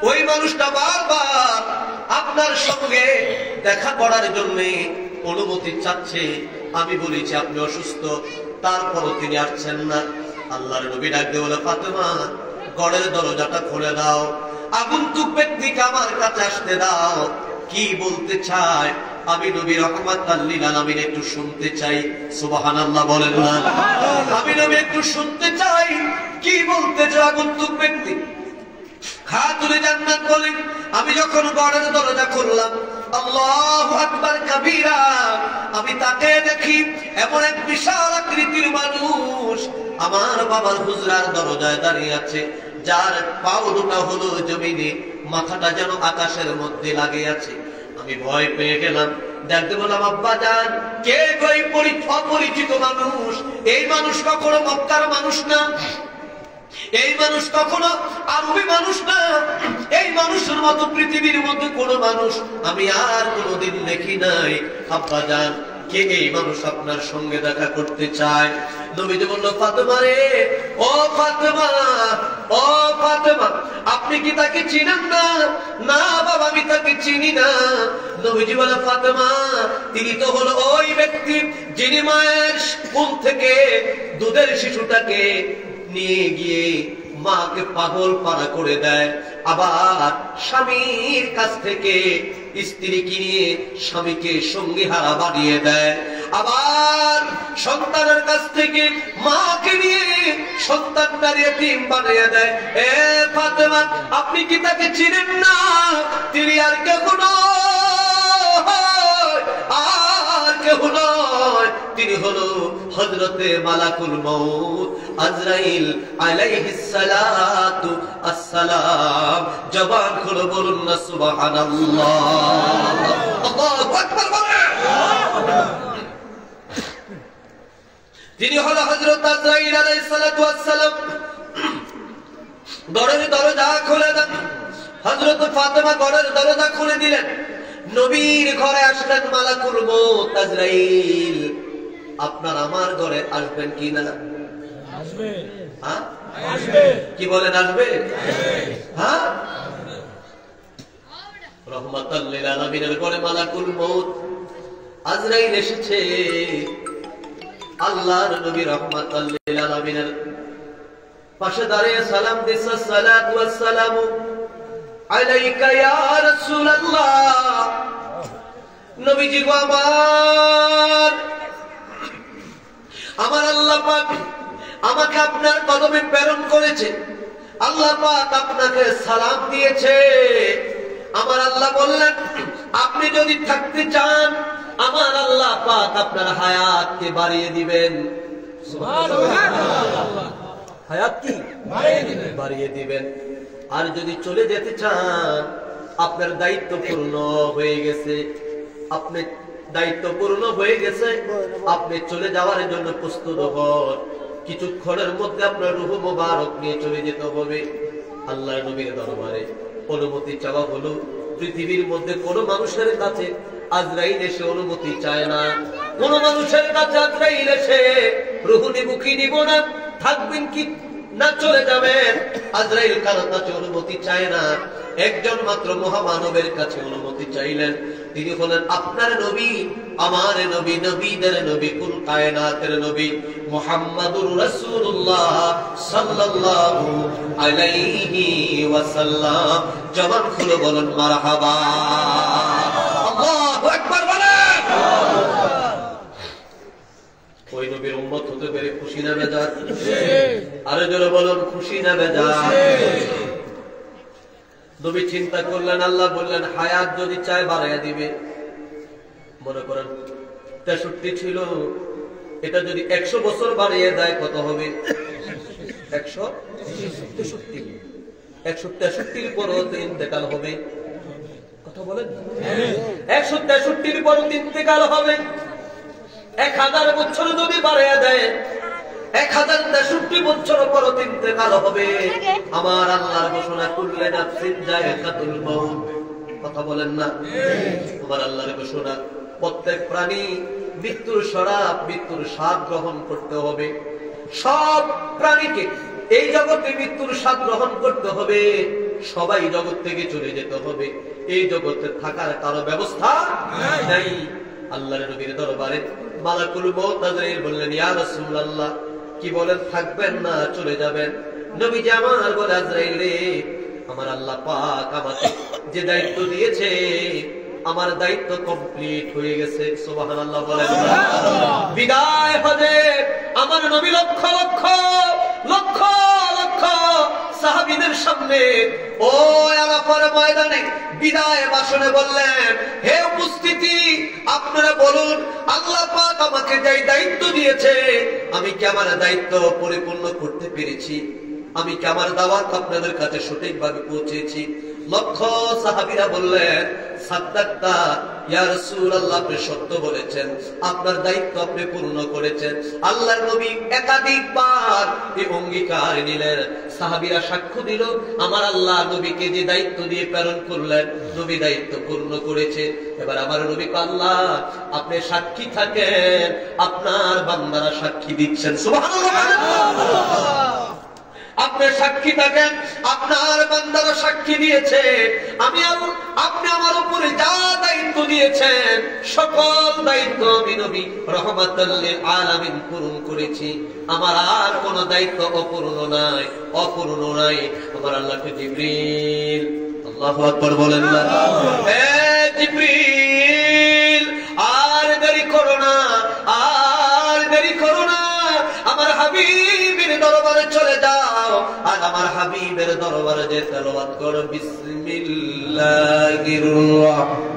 ওই মানুষটা বারবার আপনার সঙ্গে দেখা করার জন্য অনুমতি চাচ্ছে। আমি বলেছি আপনি অসুস্থ, তারপরও তিনি আসছেন না। আল্লাহর নবী ডাক দিয়ে বলে, ফাতেমা ঘরের দরজাটা খুলে দাও, আগন্তুক ব্যক্তিকে আমার কাছে আসতে দাও। কি বলতে চায় আমি নবী রাহমাতাল লিল আলামিন একটু শুনতে চাই। সুবহানাল্লাহ বলেন না? আমি নবী একটু শুনতে চাই কি বলতে চায় আগন্তুক ব্যক্তি। খাতুনে জান্নাত বলেন, আমি যখন ঘরের দরজা খুললাম, আল্লাহু আকবার কাবীরা, আমি তাকে দেখি এমন এক বিশাল আকৃতির মানুষ আমার বাবার হুজরার দরজায় দাঁড়িয়ে আছে, যার পাও দুটো হলো জমিনে, মাথাটা যেন আকাশের মধ্যে লাগে আছে। আমি ভয় পেয়ে গেলাম, দেখতে বললাম, আব্বা জান, কে ওই অপরিচিত মানুষ? এই মানুষ কখনো মক্কার মানুষ না, এই মানুষ কখনো আরবি মানুষ না, এই মানুষের মতো পৃথিবীর মধ্যে কোন মানুষ আমি আর কোনদিন দেখি নাই। আব্বা জান, কে এই মানুষ আপনার সঙ্গে দেখা করতে চায়? নবীজি বলল, ফাতেমা রে, ও ফাতেমা, ও ফাতেমা, আপনি কি তাকে চিনেন না? না বাবা, আমি তাকে চিনি না। নবীজি বলে, ফাতেমা, তিনি তো হলো ওই ব্যক্তি যিনি মায়ের কোল থেকে দুধের শিশুটাকে নিয়ে গিয়ে মাকে পাগল পাড়া করে দেয়, আবার স্বামীর কাছ থেকে স্ত্রীকে নিয়ে স্বামীকে সঙ্গী হারা বানিয়ে দেয়, আবার সন্তানের কাছ থেকে মাকে নিয়ে সন্তানটার এতিম বানিয়ে দেয়। এ ফাতেমা, আপনি কি তাকে চিনেন না? তিনি আর কেউ নয়, আর কেউ নয়, তিনি হলো হযরতে মালাকুল মউত আজরাইল আলাইহিস সালাতু আসসালাম। জবান খুলে বলুন না সুবহানাল্লাহ। আল্লাহু আকবার বলেন। তিনি হলো হযরত আজরাইল আলাইহিস সালাতু আসসালাম। ঘরের দরজা খুলে দেন। হযরত ফাতেমা ঘরের দরজা খুলে দিলেন। নবীর ঘরে আসলেন মালাকুল মউত আজরাইল। আপনার আমার ঘরে আসবেন কি না? আসবে। হ্যাঁ আসবে। কি বলেন, আসবে? হ্যাঁ। রহমাতাল লিল আলামিনের ঘরে মালাকুল মউত আজরাইল এসেছে। আল্লাহর নবী রহমাতাল লিল আলামিনের পাশে দাঁড়িয়ে সালাম দিছে, সালাতু ওয়াস সালামু আলাইকা ইয়া রাসূলুল্লাহ। নবীজি গো, আমার আল্লাহ পাক আমাকে আপনার কদমে প্রেরণ করেছে, আল্লাহ পাক আপনাকে সালাম দিয়েছে। আমার আল্লাহ বললেন, আপনি যদি থাকতে চান আমার আল্লাহ পাক আপনার হায়াতকে বাড়িয়ে দিবেন। সুবহানাল্লাহ। হায়াত কি বাড়িয়ে দিবেন। আর যদি চলে যেতে চান, আপনার দায়িত্ব পূর্ণ হয়ে গেছে, আপনি দায়িত্ব পূর্ণ হয়ে গেছে, আপনি চলে যাওয়ার জন্য প্রস্তুত হন। কিছুক্ষণের মধ্যে আপনার রূহ মোবারক নিয়ে চলে যেতে হবে। আল্লাহর নবীর দরবারে অনুমতি চাওয়া হলো। পৃথিবীর মধ্যে কোন মানুষের কাছে আজরাইল এসে অনুমতি চায় না। কোন মানুষের কাছে আজরাইল এসে রূহ নিব কি নিব না, থাকবেন কি না চলে যাবেন, আজরাইল কারো কাছে অনুমতি চায় না। একজন মাত্র মহামানবের কাছে অনুমতি চাইলেন। তিনি হলেন আপনার নবী, আমার নবী, নবীদের নবী, কুল কায়নাতের নবী মুহাম্মাদুর রাসূলুল্লাহ সাল্লাল্লাহু আলাইহি ওয়াসাল্লাম। জবান খুলে বলুন মারহাবা। আল্লাহু আকবার বলেন। ওই নবীর উম্মত হতে পেরে খুশি না বেজার? আরো জোরে বলুন, খুশি না বেজার? নবী চিন্তা করলেন, আল্লাহ বললেন হায়াত যদি চায় বাড়াইয়া দিবে। মনে করেন 63 ছিল, এটা যদি 100 বছর বাড়িয়ে দেয় কত হবে? 163। 163 পরও ইন্তেকাল হবে। কথা বলেন, 163 পরও ইন্তেকাল হবে। 1000 বছর যদি বাড়িয়ে দেয়, 1063 বছর পর ইন্তেকাল হবে। আমার আল্লাহর ঘোষণা করলেন নাফসিন যায়কাতুল মাউত। কথা বলেন না? আমার আল্লাহর ঘোষণা, প্রত্যেক প্রাণী মৃত্যুর শরাব, মৃত্যুর স্বাদ গ্রহণ করতে হবে। সব প্রাণীকে এই জগতে মৃত্যুর স্বাদ গ্রহণ করতে হবে। সবাই জগৎ থেকে চলে যেতে হবে, এই জগতে থাকার কারো ব্যবস্থা নাই। আল্লাহর নবীর দরবারে মালাকুল মউত আজরাইল বললেন, ইয়া রাসূলুল্লাহ, কি বলেন, থাকবেন না চলে যাবেন? নবীজি আমার বলে, আজরাইল রে, আমার আল্লাহ পাক আমাকে যে দায়িত্ব দিয়েছে, আমার দায়িত্ব কমপ্লিট হয়ে গেছে। সুবহানাল্লাহ বলেন। বিদায় হজে আমার নবী লক্ষ লক্ষ লক্ষ লক্ষ সাহাবীদের সামনে ও আরাফার ময়দানে বিদায় ভাষণে বললেন, হে উপস্থিতি, আপনারা বলুন, আল্লাহ পাক আমাকে যে দায়িত্ব দিয়েছে, আমি কি আমার দায়িত্ব পরিপূর্ণ করতে পেরেছি? আমি কি আমার দাওয়াত আপনাদের কাছে সঠিকভাবে পৌঁছেছি? লক্ষ সাহাবীরা বললেন, সাদ্দাক্তা ইয়া রাসূলুল্লাহ, আপনি সত্য বলেছেন, আপনার দায়িত্ব আপনি পূর্ণ করেছেন। আল্লাহর নবী একাধিকবার এই অঙ্গীকার নিলেন। সাহাবীরা সাক্ষ্য দিল, আমার আল্লাহ নবীকে যে দায়িত্ব দিয়ে প্রেরণ করলেন, নবী দায়িত্ব পূর্ণ করেছে। এবার আমার নবী, আল্লাহ আপনি সাক্ষী থাকেন, আপনার বান্দারা সাক্ষী দিচ্ছেন। সুবহানাল্লাহ। আপনি সাক্ষী থাকেন, আপনার বান্দারা সাক্ষী দিয়েছে, আপনি আমার উপরে যা দায়িত্ব দিয়েছেন, সকল দায়িত্ব আমি নবী রাহমাতাল লিল আলামিন পূরণ করেছি। আমার আর কোন দায়িত্ব অপূর্ণ নাই। আমার আল্লাহকে জিবরিল, আল্লাহু আকবার বলেন না, হে জিবরিল, আর দেরি করো না, আর দেরি করো না, আমার হাবিবের দরবারে চলে যাও, আর আমার হাবিবের দরবারে যে তেলাওয়াত করো, বিসমিল্লাহির রাহমানির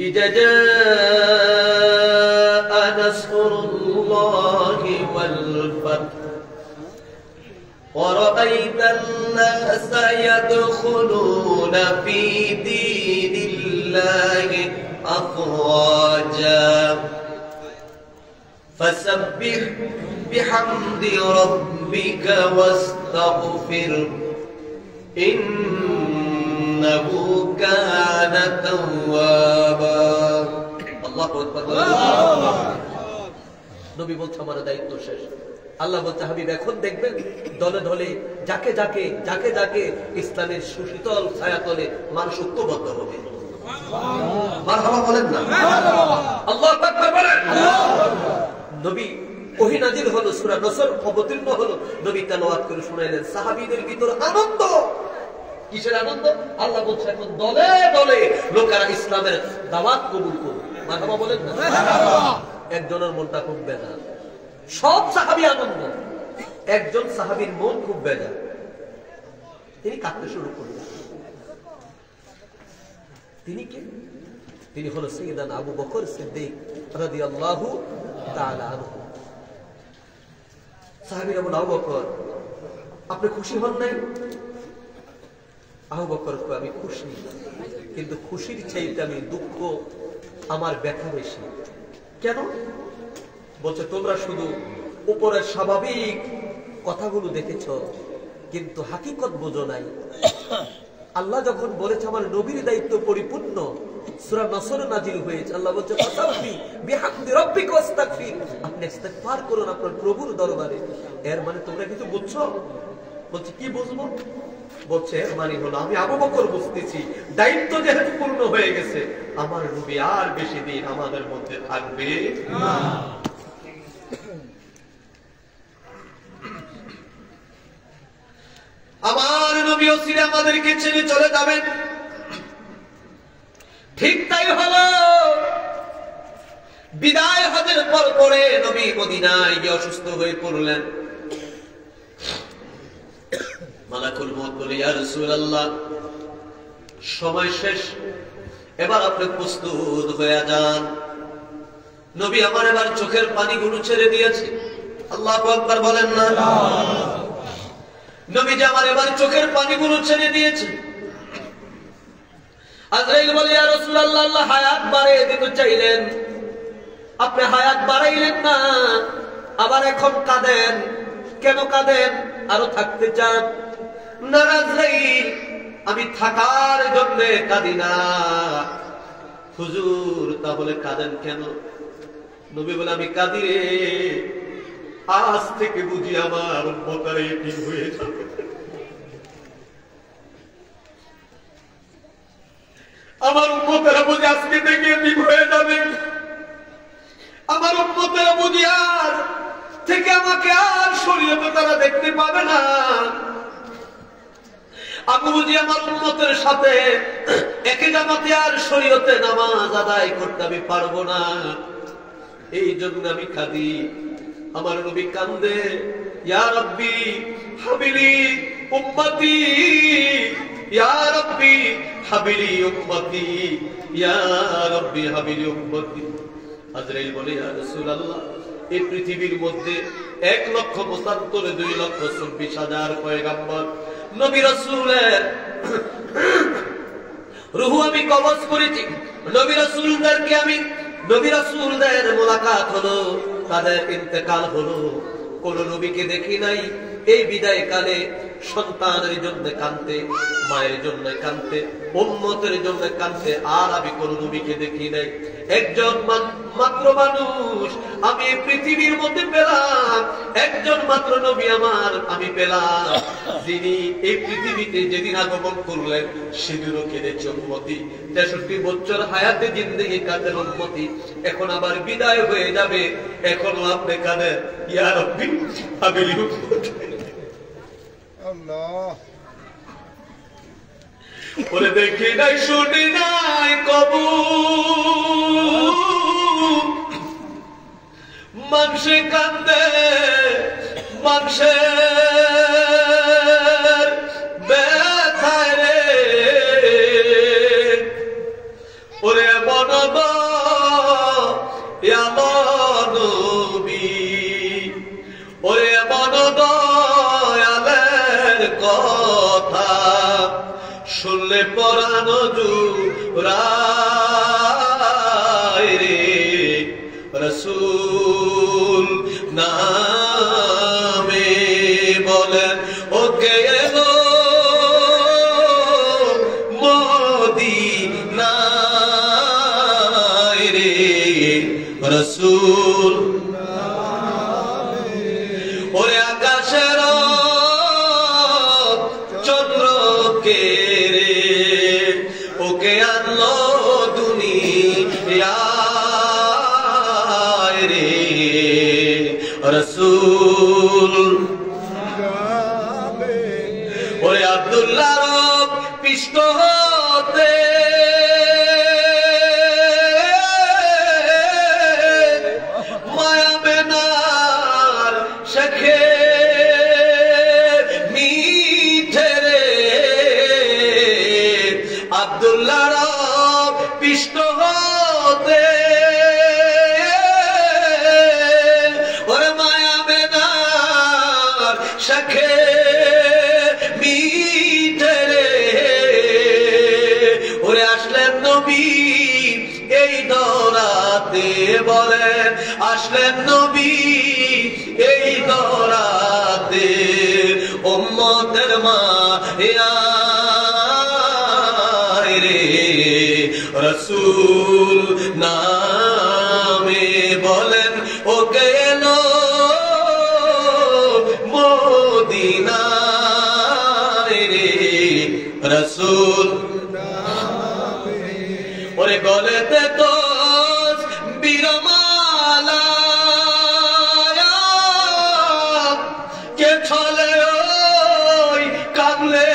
ইযা জাআ নাসরুল্লাহি ওয়াল ফাth ورأيت الناس يدخلون في دين الله أفواجا فسبح بحمد ربك واستغفر إنه كان توابا الله أكبر। নবী বলছে, আমার দায়িত্ব শেষ। আল্লাহ বলতে, হাবিব এখন দেখবেন দলে দলে যাকে যাকে যাকে যাকে ইসলামের সুশীতল ছায়াতলে মানুষ ঐক্যবদ্ধ হবে। মারহাবা বলেন না, আল্লাহু আকবার বলেন। নবী ওহী নাযিল হলো, সূরা নসর অবতীর্ণ হলো, নবী তেলাওয়াত করে শুনাইলেন। সাহাবীদের ভিতরে আনন্দ। কিসের আনন্দ? আল্লাহ বলছে, এখন দলে দলে লোকেরা ইসলামের দাওয়াত কবুল করবে। মারহাবা বলেন না। একজনের মনটা খুব বেজার, সব সাহাবী আনন্দ, একজন সাহাবীর মন খুব বেজার, তিনি কাঁদতে শুরু করলেন। তিনি কে? তিনি হলো সাইয়েদনা আবু বকর সিদ্দিক রাদিয়াল্লাহু তাআলা আনহু। সাহাবীরা বলেন, আবু বকর, আপনি খুশি হন নাই? আবু বকর কয়, আমি খুশি, কিন্তু খুশির চাইতে আমি দুঃখ, আমার ব্যথা বেশি। কেন? বলছে, তোমরা শুধু উপরের স্বাভাবিক কথাগুলো দেখেছ, কিন্তু হাকিকত বোঝো নাই। আল্লাহ যখন বলেছে আমার নবীর দায়িত্ব পরিপূর্ণ, সূরা নসর নাজিল হয়েছে। আল্লাহ বলছে, ফাসাব্বিহ বিহামদি রাব্বিকা ওয়াস্তাগফির, আপনি ইস্তিগফার করুন আপনার প্রভুর দরবারে। এর মানে তোমরা কিছু বুঝছো? বলছে, কি বুঝবো? বলছে, এর মানে হলো আমি আবু বকর বুঝতেছি, দায়িত্ব যেহেতু পূর্ণ হয়ে গেছে, আমার নবী আর বেশি দিন আমাদের মধ্যে থাকবে না। আমার নবী অচিরে আমাদেরকে ছেড়ে চলে যাবেন। ঠিক তাই হলো। বিদায় হজের পর পরে নবী মদিনায় গিয়ে অসুস্থ হয়ে পড়লেন। মালাকুল মউত বলে, ইয়া রাসূলুল্লাহ, সময় শেষ, এবার আপনি প্রস্তুত হয়ে যান। নবী আমার এবার চোখের পানিগুলো ছেড়ে দিয়েছে। আল্লাহু আকবার বলেন না। নবী যে আমার এবার চোখের পানিগুলো ছেড়ে দিয়েছে। আজরাইল বলে, ইয়া রাসূলুল্লাহ, আল্লাহ হায়াত বাড়িয়ে দিতে চাইলেন, আপনি হায়াত বাড়াইলেন না, আবার এখন কাঁদেন। কেন কাঁদেন? আরো থাকতে চান? না আজরাইল, আমি থাকার জন্য কাঁদি না। হুজুর, তাহলে কাঁদেন কেন? নবী বলে, আমি কাঁদি রে, আজ থেকে বুঝি আমার উম্মতেরা এতিম হয়ে যাবে, আমার উম্মতেরা বুঝি আজকে থেকে এতিম হয়ে যাবে, আমার উম্মতেরা বুঝি আর থেকে আমাকে আর শরীয়তে তারা দেখতে পাবে না, আমি বুঝি আমার উম্মতের সাথে একে জামাতে আর শরীয়তে নামাজ আদায় করতে আমি পারবো না। এই জন্য আমি কাঁদি, আমার নবী কান্দে, ইয়া রাব্বি হাবিলি উম্মতি, ইয়া রাব্বি হাবিলি উম্মতি, ইয়া রাব্বি হাবিলি উম্মতি। আজরাইল বলে, ইয়া রাসূলুল্লাহ, এই পৃথিবীর মধ্যে 1,75,2,24,000 পয়গম্বর নবী রাসূলের রূহ আমি কবজ করেছি, নবী রাসূলদেরকে আমি, নবী রাসূলদের মুলাকাত হলো, তাদের ইন্তেকাল হলো, কোন নবীকে দেখি নাই এই বিদায় কালে সন্তানের জন্য কাঁদতে, মায়ের জন্য কাঁদতে, উম্মতের জন্য কাঁদতে, আর আমি কোন নবীকে দেখি নাই। একজন মাত্র মানুষ আমি এই পৃথিবীর মধ্যে পেলাম, একজন মাত্র নবী আমার আমি পেলাম, যিনি এই পৃথিবীতে যেদিন আগমন করলেন সেদিনও কেঁদেছে উম্মতি। 63 বছর হায়াতে জিন্দেগি কাঁদেন উম্মতি, এখন আবার বিদায় হয়ে যাবে, এখনো আপনি কাঁদেন, ইয়া রাব্বি হাবিলি উম্মতি। আল্লাহ ওরে দেখি নাই শুনি নাই কবু মানুষে কান্দে, মানুষের ব্যথায় রে, ওরে মনব নবী, ওরে মনব কথা শুনলে পরানো জুড়ায় রে, রাসূল নামে বলেন ওকে এলো মদিনায় রে, রাসূল ওরে আকাশের চন্দ্রকে রে, ওকে আনলো দুনিয়ায় রে, রাসূল ওরে আব্দুল্লাহর পিষ্ট হতে মায়া বেনার শেখে মিঠে রে, আব্দুল্লাহর পিষ্ট হতে ওরে মায়া বেনার শেখে মিঠে রে, ওরে আসলেন নবী এই দরাতে, বলেন আসলেন নবী এই দরাতে, উম্মতের মায়া রে, রাসূল নামে বলেন ওকে এলো মদিনায় রে, রাসূল ওরে গলেতে তো বীরমালা কে ছলে ওই কামলে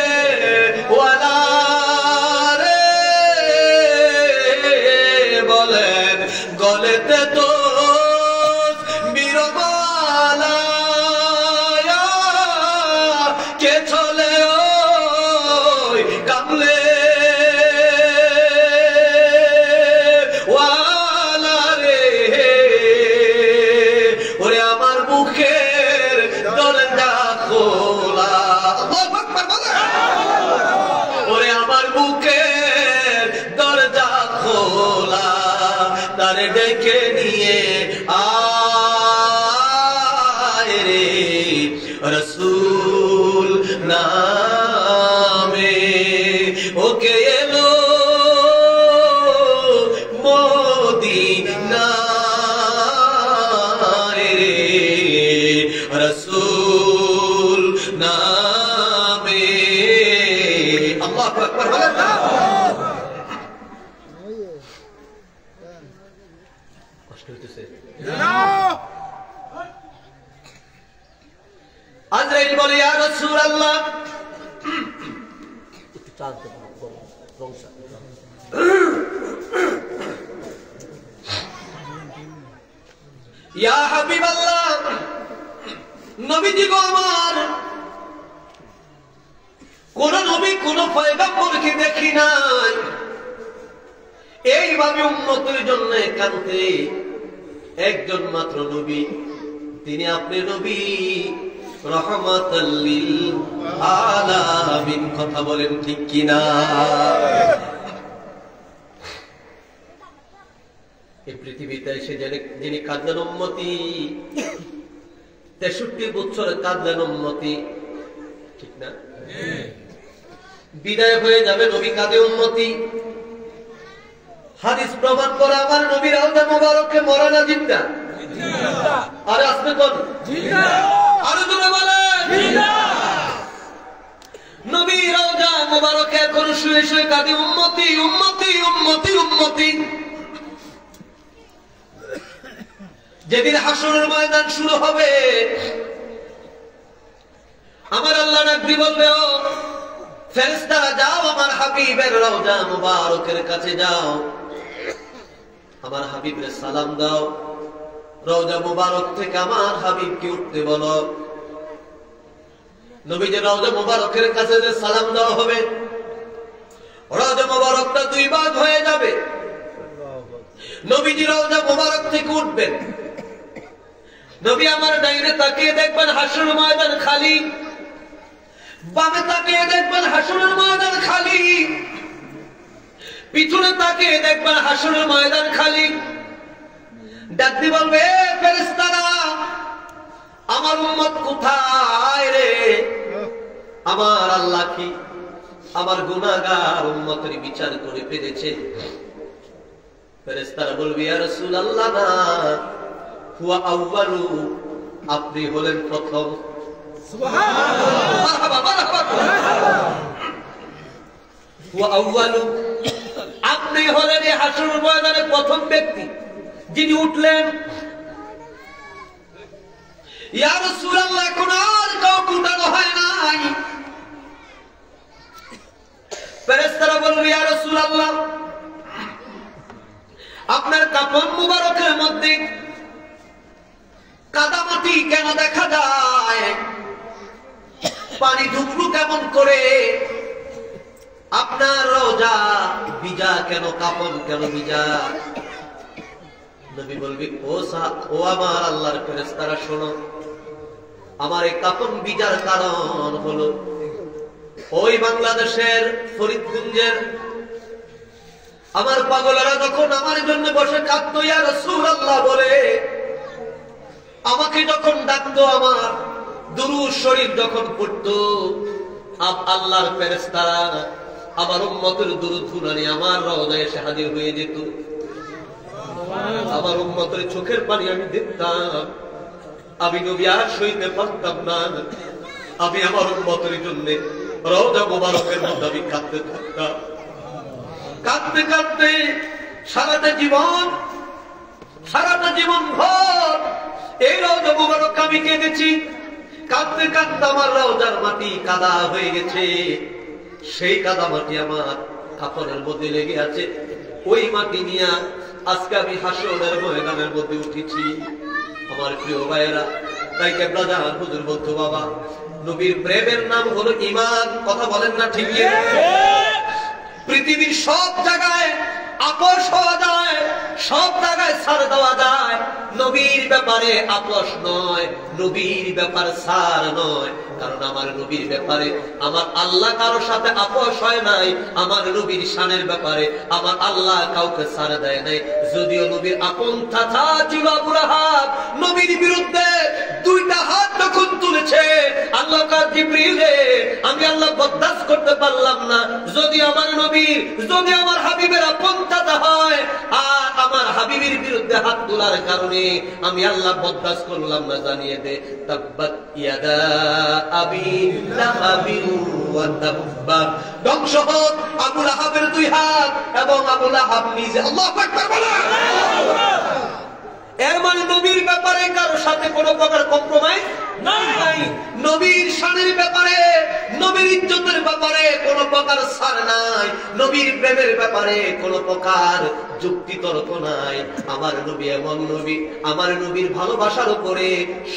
ওয়ালা রে, বলেন গলেতে তো বীরমালা কে ছলে ওই কামলে ওয়ালা রে, ওরে আমার মুখের দরজা খোলা, ওরে আমার বুকের দরজা খোলা, তারে ডেকে নিয়ে আয় রে, রাসূল নামে ওকে এলো মদিনায় রে, আল্লাহু আকবার বলেন না। কষ্ট হইতেছে না। আজরাইল বলে ইয়া রাসূলুল্লাহ, একটু টানতে বলো রংসা। ইয়া হাবিবাল্লাহ, নবীজি গো আমার, কোন নবী কোন পয়গম্বরকে দেখি নাই এইভাবে উম্মতের জন্য কাঁদতে। একজন মাত্র নবী, তিনি আপনি নবী রাহমাতাল লিল আলামিন। কথা বলেন ঠিক কিনা? এই পৃথিবীতে এসে যিনি কাঁদলেন উম্মতি, 63 বছর কাঁদলেন উম্মতি, ঠিক না? বিদায় হয়ে যাবে, নবী কাঁদে উম্মতি। হাদিস প্রমাণ করে আমার নবী রওজা মুবারকে মরা না জিন্দা? আরে আসতে কোন জিন্দা, আরে জোরে বলেন জিন্দা। নবী রওজা মুবারকে এখন শুয়ে শুয়ে কাঁদে উম্মতি উম্মতি উম্মতি উম্মতি। যেদিন হাসরের ময়দান শুরু হবে, আমার আল্লাহ নাকি বলবে, ও ফেরেশতারা যাও আমার হাবিবের রওজা মুবারকের কাছে যাও, আমার হাবিবের সালাম দাও, রওজা মুবারক থেকে আমার হাবিবকে উঠতে বলো। নবীজি রওজা মুবারকের কাছে যে সালাম দেওয়া হবে, রওজা মুবারকটা দুই ভাগ হয়ে যাবে। নবীজি রওজা মুবারক থেকে উঠবেন, নবী আমার ডাইনে তাকিয়ে দেখবেন হাসরের ময়দান খালি, বামে তাকিয়ে দেখবেন হাসরের ময়দান খালি, পিছনে তাকিয়ে দেখবেন হাসরের ময়দান খালি। ডাকতে বলবে, ফেরেশতারা আমার উম্মত কোথায় রে? আমার আল্লাহ কি আমার গুনাহগার উম্মতের বিচার করে ফেলেছে? ফেরেশতারা বলবে, ইয়া রাসূলুল্লাহ না, হুয়া আউয়ালু, আপনি হলেন প্রথম। সুবহানাল্লাহ, মারহাবা মারহাবা। হুয়া আউয়ালু, আপনি হলেন এই হাসরের ময়দানে প্রথম ব্যক্তি যিনি উঠলেন। ইয়া রাসূলুল্লাহ, এখন আর কাউকে উঠানো হয় নাই। ফেরেশতারা বলবে, ইয়া রাসূলুল্লাহ, আপনার কাফন মুবারকের মধ্যে কাদামাটি কেন দেখা যায়? পানি ঢুকলো কেমন করে? আপনার রওজা ভিজা কেন, কাফন কেন ভিজা? নবী বলবি, ও আমার আল্লাহর ফেরেশতারা শোনো, আমার এই কাফন ভিজার কারণ হলো ওই বাংলাদেশের ফরিদগঞ্জের আমার পাগলেরা যখন আমার জন্য বসে কাঁদতো ইয়া রাসূলুল্লাহ বলে, আমাকে যখন ডাকতো, আমার দুরূদ শরীফ যখন পড়তো, আল্লাহর ফেরেশতারা আমার উম্মতের দুরূদ শুনানি আমার রওজায় এসে হাজির হয়ে যেত। আমার উম্মতের চোখের পানি আমি দেখতাম, আমি নবী আর সইতে পারতাম না। আমি আমার উম্মতের জন্য রওজা মুবারকের মধ্যে আমি কাঁদতে থাকতাম। কাঁদতে কাঁদতে সারাটা জীবন ভর এই রওজা মুবারক আমি কেঁদেছি। কাঁদতে কাঁদতে আমার রওজার মাটি কাদা হয়ে গেছে। সেই কাদা মাটি আমার কাপড়ের মধ্যে লেগে আছে। ওই মাটি নিয়ে আজকে আমি হাসরের ময়দানের মধ্যে উঠেছি। আমার প্রিয় ভাইয়েরা, তাই কেবলা জাহান হুজুর বলতো, বাবা নবীর প্রেমের নাম হলো ঈমান। কথা বলেন না ঠিক? পৃথিবীর সব জায়গায় আপোষ হওয়া যায়, সব জায়গায় ছাড় দেওয়া যায়, নবীর ব্যাপারে আপোষ নয়, নবীর ব্যাপারে ছাড় নয়। কারণ আমার নবীর ব্যাপারে আমার আল্লাহ কারোর সাথে আপোষ হয় নাই। আমার নবীর শানের ব্যাপারে আমার আল্লাহ কাউকে ছাড় দেয় নাই। যদিও নবীর আপন চাচা ছিল আবু লাহাব, নবীর বিরুদ্ধে দুইটা হাত যখন তুলেছে, আল্লাহ জিবরিল রে, আমি আল্লাহ বরদাস্ত করতে পারলাম না। যদি আমার নবীর, যদি আমার হাবিবের আপনটা হয়, আর আমার হাবিবের বিরুদ্ধে হাত তোলার কারণে আমি আল্লাহ বরদাস্ত করলাম না, জানিয়ে দে তাব্বাত ইয়াদা আবি লাহাবিন ওয়া তাব্বা, ধ্বংস হোক আবু লাহাবের দুই হাত এবং আবু লাহাব নিজে। আল্লাহু আকবার বলেন। এর মানে নবীর ব্যাপারে কারোর সাথে কোনো প্রকার কম্প্রোমাইজ নাই। নবীর শানের ব্যাপারে, নবীর ইজ্জতের ব্যাপারে কোনো প্রকার ছাড় নাই। নবীর প্রেমের ব্যাপারে কোনো প্রকার যুক্তি তর্ক নাই। আমার নবী এমন নবী, আমার নবীর ভালোবাসার উপরে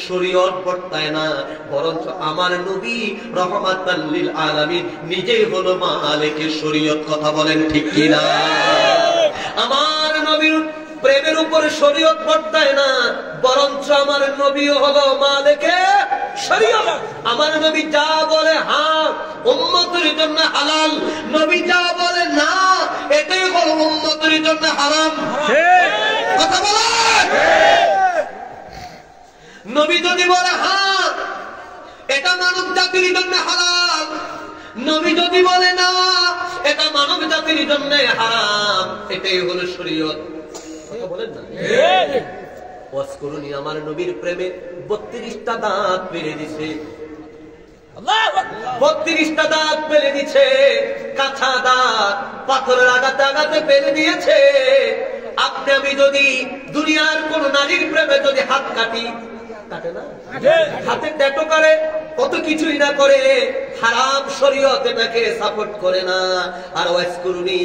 শরীয়ত বর্তায় না, বরঞ্চ আমার নবী রহমাতাল লিল আলামিন নিজেই হলো মালিকে শরীয়ত। কথা বলেন ঠিক কিনা? আমার নবীর প্রেমের উপরে শরীয়ত বর্তায় না, বরঞ্চ আমার নবীও হলো মালিকে শরীয়ত। আমার নবী যা বলে হ্যাঁ, উম্মতের জন্য হালাল। নবী যা বলে না, এটাই হলো উম্মতের জন্য হারাম। কথা বলেন। নবী যদি বলে হ্যাঁ, এটা মানব জাতির জন্য হালাল। নবী যদি বলে না, এটা মানব জাতির জন্য হারাম। এটাই হলো শরীয়ত। বলেন না? ওয়াজ করুন, আমার নবীর প্রেমে 32টা দাঁত পেরে দিছে। 32টা দাঁত পেরে দিছে, কাঁচা দাঁত পাথরের আঘাতে আঘাতে পেরে দিয়েছে। আপনি আমি যদি দুনিয়ার কোন নারীর প্রেমে যদি হাত কাটি, কাটে না? হাতে ট্যাটু করে, কত কিছুই না করে, হারাম শরীয়ত এটাকে সাপোর্ট করে না। আর ওয়াজ করুনি,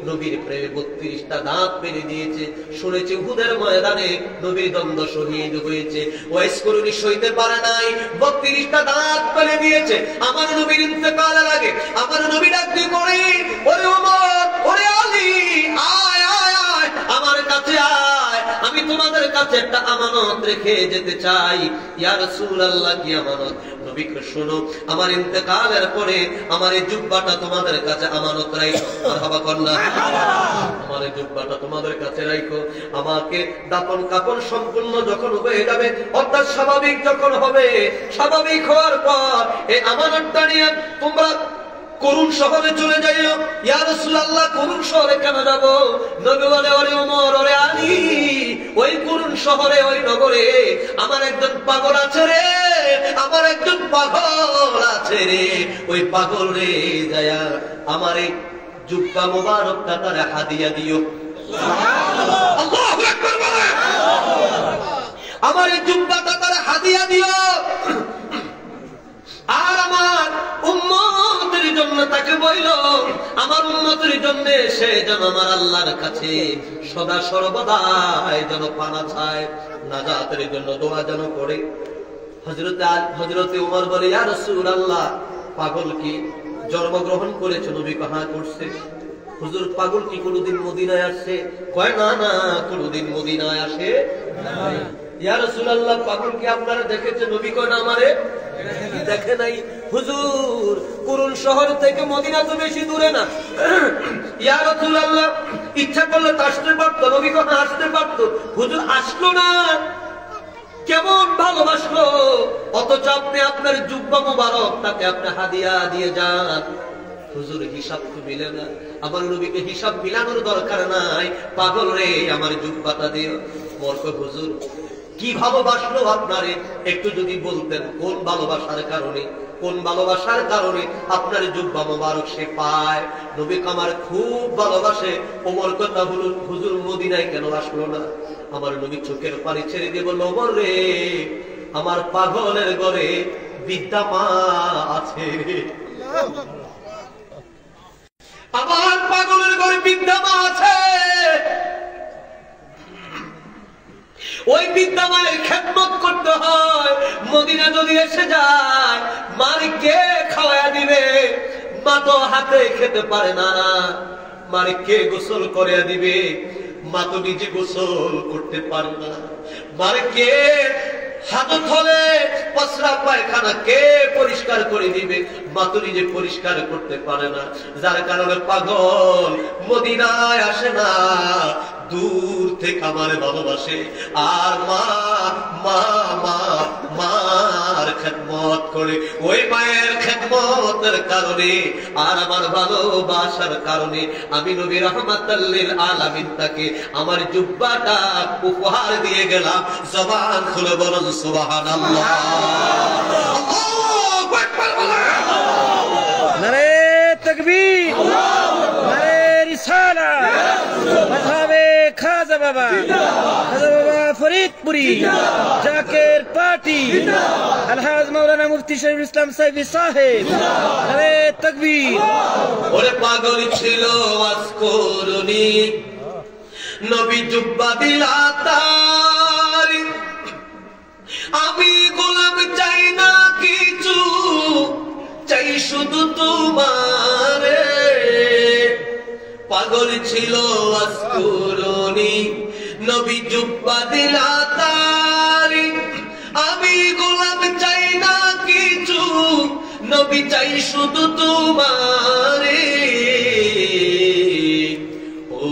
নবীর প্রেমে 32টা দাঁত পেরে দিয়েছে। শুনেছি উহুদের ময়দানে নবীর দ্বন্দ্ব শহীদ হয়েছে। ওয়াজ করুনি সইতে পারে নাই, 32টা দাঁত পেরে দিয়েছে। আমার নবীর ইন্তেকালের আগে আমার নবী ডাক দিয়ে বলে, ওরে ওমর, ওরে আলী, আয় আয় আয় আমার কাছে আয়, আমি তোমাদের কাছে একটা আমানত রেখে যেতে চাই। ইয়া রাসূলুল্লাহ, কি আমানত? নবীকে শোনো, আমার ইন্তেকালের পরে আমার এই জুব্বাটা তোমাদের কাছে আমানত রাখো। মারহাবা কন্যা, আমার এই জুব্বাটা তোমাদের কাছে রাখো। আমাকে দাফন কাফন সম্পূর্ণ যখন হয়ে যাবে, অর্থাৎ স্বাভাবিক যখন হবে, স্বাভাবিক হওয়ার পর এই আমানতটা নিয়ে তোমরা করুন শহরে চলে যাইও। ইয়া রাসূলুল্লাহ, করুন শহরে কেন যাব? নবী বলে, ওরে ওমর, ওরে আলী, ওই করুন শহরে, ওই নগরে আমার একজন পাগল আছে রে, আমার একজন পাগল আছে রে। ওই পাগল রে যায়া আমার এই জুব্বা মোবারকটা তারে হাদিয়া দিও। আল্লাহু আকবার বলেন। আমার এই জুব্বাটা তারে হাদিয়া দিও। আর আমার উম্মতের জন্য তাকে বইল, আমার উম্মতের জন্য সে যেন আমার আল্লাহর কাছে সদা সর্বদা যেন পানা চায়, নাজাতের জন্য দোয়া যেন করে। হযরতে ওমর বলে, ইয়া রাসূলুল্লাহ, পাগল কি জন্মগ্রহণ করেছে? নবী হ্যাঁ করছে। হুজুর, পাগল কি কোনদিন মদিনায় আসছে? কয় না না, কোনদিন মদিনায় আসে নাই। ইয়া রাসূলুল্লাহ, পাগল কি আপনারা দেখেছে? নবী কয় না, আমারে দেখে নাই। হুজুর, কুরুন শহর থেকে মদিনা তো বেশি দূরে না। ইয়া রাসূলুল্লাহ, ইচ্ছা করলে তো আসতে পারতো। নবী কয় আসতে পারতো। হুজুর আসলো না, কেমন ভালোবাসলো, অথচ আপনি আপনার জুব্বা মুবারক তাকে আপনি হাদিয়া দিয়ে যান। হুজুর, হিসাব তো মিলে না। আমার নবীকে হিসাব মিলানোর দরকার নাই। পাগল রে, আমার জুব্বাটা দিও। মরক হুজুর, কি ভালোবাসলো আপনারে, একটু যদি বলতেন কোন ভালোবাসার কারণে, কোন ভালোবাসার কারণে আপনার জুব্বা মোবারক সে পায়। নবী আমার খুব ভালোবাসে। ওমর কথা হলো, হুজুর মদিনায় কেন আসলো না? আমার নবী চোখের পানি ছেড়ে দিয়ে বলল, ওমর রে, আমার পাগলের ঘরে বিদ্যা মা আছে। আমার পাগলের ঘরে বিদ্যা মা আছে। ওই বিদ্যা মায়ের খেদমত করতে হয়। মদিনা যদি এসে যায়, মার কে খাওয়া দিবে? মা তো হাতে খেতে পারে না। মার কে গোসল করে দিবে? মা তো নিজে গোসল করতে পারে না। মার কে হাজত হলে পসরা পায়খানা কে পরিষ্কার করে দিবে? মাথা নিজে পরিষ্কার করতে পারে না, যার কারণে পাগল মদিনায় আসে না, দূর থেকে আমারে ভালোবাসে। আর মা মা মা মার খেদমত করে, ওই মায়ের খেদমতের কারণে আর আমার ভালোবাসার কারণে আমি নবী রাহমাতাল লিল আলামিন তাকে আমার জুব্বাটা উপহার দিয়ে গেলাম। জবান খুলে বলুন সুবহানাল্লাহ। আল্লাহু আকবার বলেন। নারে তাকবীর, নারে রিসালাত, মাযহাবে খাজা বাবা, খাজা বাবা ফরিদপুরি, জাকের পার্টি, আলহাজ মাওলানা মুফতি শরীফুল ইসলাম সাইফি সাহেব। নারে তাকবীর। ওরে পাগল ছিল ওয়াজ করুনি, নবী জুব্বা দিলা তার, আমি গোলাম চাই না কিছু, চাই শুধু তোমারে। পাগল ছিল ওয়াজ করুনি, নবী জুব্বা দিলা তার, আমি গোলাম চাই না কিছু, নবী চাই শুধু তোমারে। ও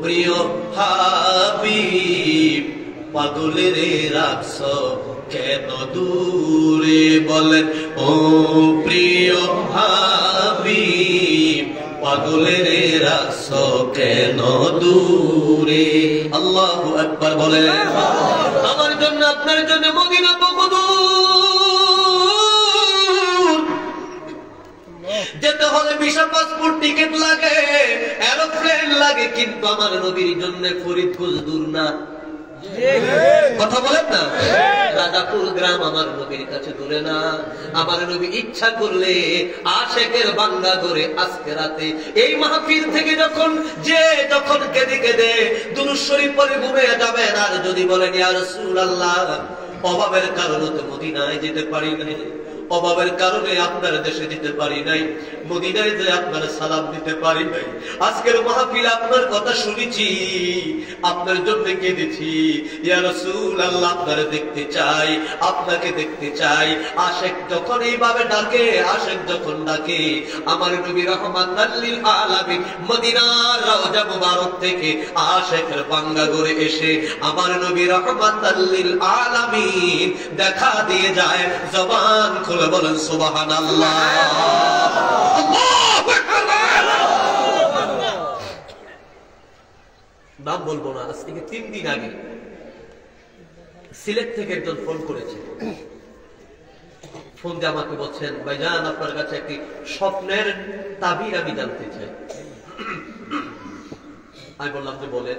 প্রিয় হাবিব, পাগলের রাখছ কেন দূরে, বলেন ও প্রিয় হাবিব, পাগলের রাখছ কেন দূরে। আল্লাহু আকবার বলেন। আমার জন্য আপনার জন্য মদিনা বহুদূর, যেতে হলে ভিসা পাসপোর্ট টিকিট লাগে, এরোপ্লেন লাগে, কিন্তু আমার নবীর জন্য ফরিদপুর দূর না। কথা বলেন না, রাজাপুর গ্রাম আমার নবীর কাছে দূরে না। আমার নবী ইচ্ছা করলে আশেকের বাংলা করে আজকে রাতে এই মাহফিল থেকে যখন কেঁদে কেঁদে দুরূদ শরীফ পড়ে ঘুমিয়ে যাবেন, আর যদি বলেন ইয়া রাসূলুল্লাহ অভাবের কারণে তো মদিনায় যেতে পারি নাই, অভাবের কারণে আপনার দেশে যেতে পারি নাই, মদিনায় যে আপনার সালাম দিতে পারি নাই, আজকের মাহফিলে আপনার কথা শুনেছি, আপনার জন্য কেঁদেছি, ইয়া রাসূলুল্লাহ আপনারে দেখতে চাই, আপনাকে দেখতে চাই। আশেক যখন এইভাবে ডাকে, আশেক যখন ডাকে, আমার নবী রাহমাতাল লিল আলামিন মদিনার রওজা মুবারক থেকে আশেকের বাংলা গড়ে এসে আমার নবী রাহমাতাল লিল আলামিন দেখা দিয়ে যায়। জবান খুলে বলেন সুবহানাল্লাহ। নাম বলবো না, আজ থেকে 3 দিন আগে সিলেট থেকে একজন ফোন করেছে। ফোন দিয়ে আমাকে বলছেন, ভাইজান আপনার কাছে একটি স্বপ্নের তাবির আমি জানতে চাই। আমি বললাম যে বলেন।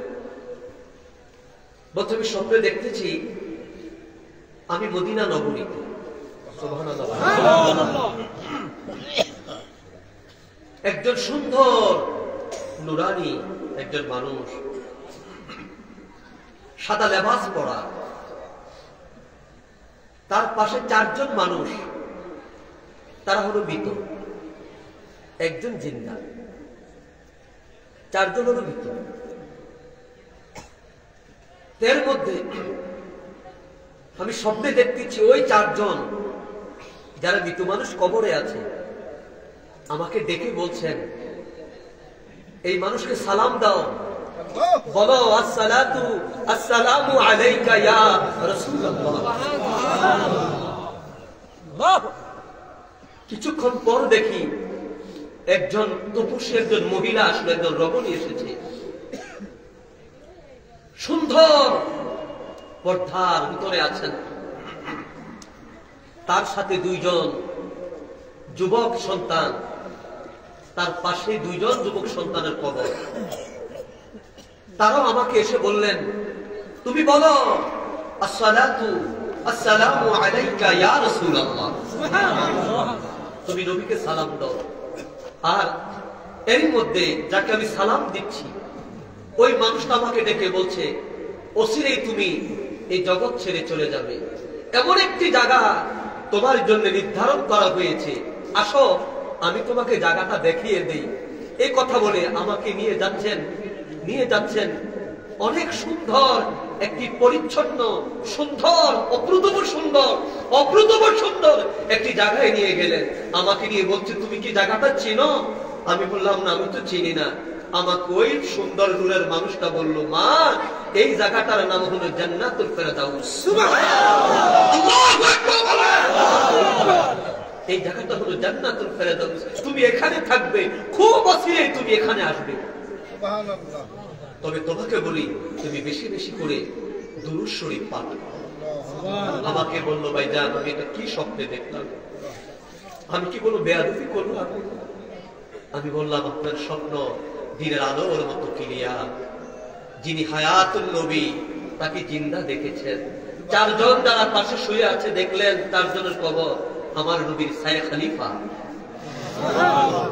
বলতে আমি স্বপ্নে দেখতেছি আমি মদিনা নগরীতে, একজন সুন্দর নুরানি একজন মানুষ, সাদা লেবাস পরা, তার পাশে 4 জন মানুষ, তারা হলো মৃত, একজন জিন্দা, 4 জন হলো মৃত। এর মধ্যে আমি স্বপ্নে দেখতেছি ওই 4 জন যারা মৃত মানুষ কবরে আছে, আমাকে ডেকে বলছেন এই মানুষকে সালাম দাও, বলো আসসালাতু আসসালামু আলাইকা ইয়া রাসূলুল্লাহ। কিছুক্ষণ পর দেখি একজন তপস্বী, একজন মহিলা আসলে, একজন রমণী এসেছে, সুন্দর পর্দার ভিতরে আছেন, তার সাথে 2 জন যুবক সন্তান, তার পাশে 2 জন যুবক সন্তানের কবর। তারাও আমাকে এসে বললেন, তুমি বলো আসসালাতু আসসালামু আলাইকা ইয়া রাসূলুল্লাহ, তুমি নবীকে সালাম দাও। আর এর মধ্যে যাকে আমি সালাম দিচ্ছি ওই মানুষটা আমাকে ডেকে বলছে, অচিরেই তুমি এই জগৎ ছেড়ে চলে যাবে, এমন একটি জায়গা তোমার জন্য নির্ধারণ করা হয়েছে, আসো আমি তোমাকে জায়গাটা দেখিয়ে দেই। এই কথা বলে আমাকে নিয়ে যাচ্ছেন অনেক সুন্দর একটি পরিচ্ছন্ন সুন্দর অপ্রতিম সুন্দর একটি জায়গায় নিয়ে গেলেন। আমাকে নিয়ে বলছে, তুমি কি জায়গাটা চিনো? আমি বললাম, না, আমি তো চিনি না। আমাকে ওই সুন্দর দূরের মানুষটা বলল, মা, এই জায়গাটার নাম হলো জান্নাতুল ফেরদাউস। আল্লাহু আকবার। এই জায়গাটা হলো জান্নাতুল ফেরদাউস। তুমি এখানে থাকবে, খুব অচিরেই তুমি এখানে আসবে। সুবহানাল্লাহ। তবে তোমাকে বলি, তুমি বেশি বেশি করে দুরূদ শরীফ পাঠ। আমাকে বলল, ভাইজান, আমি এটা কি স্বপ্নে দেখলাম? আমি কি কোনো বেয়াদবি করলাম? আমি বললাম, আপনার স্বপ্ন দিনের আলোর মতো ক্লিয়ার। যিনি হায়াতুল নবী, তাকে জিন্দা দেখেছেন। 4 জন যারা পাশে শুয়ে আছে দেখলেন, 4 জনের কবর আমার নবীর ছায়া খলিফা।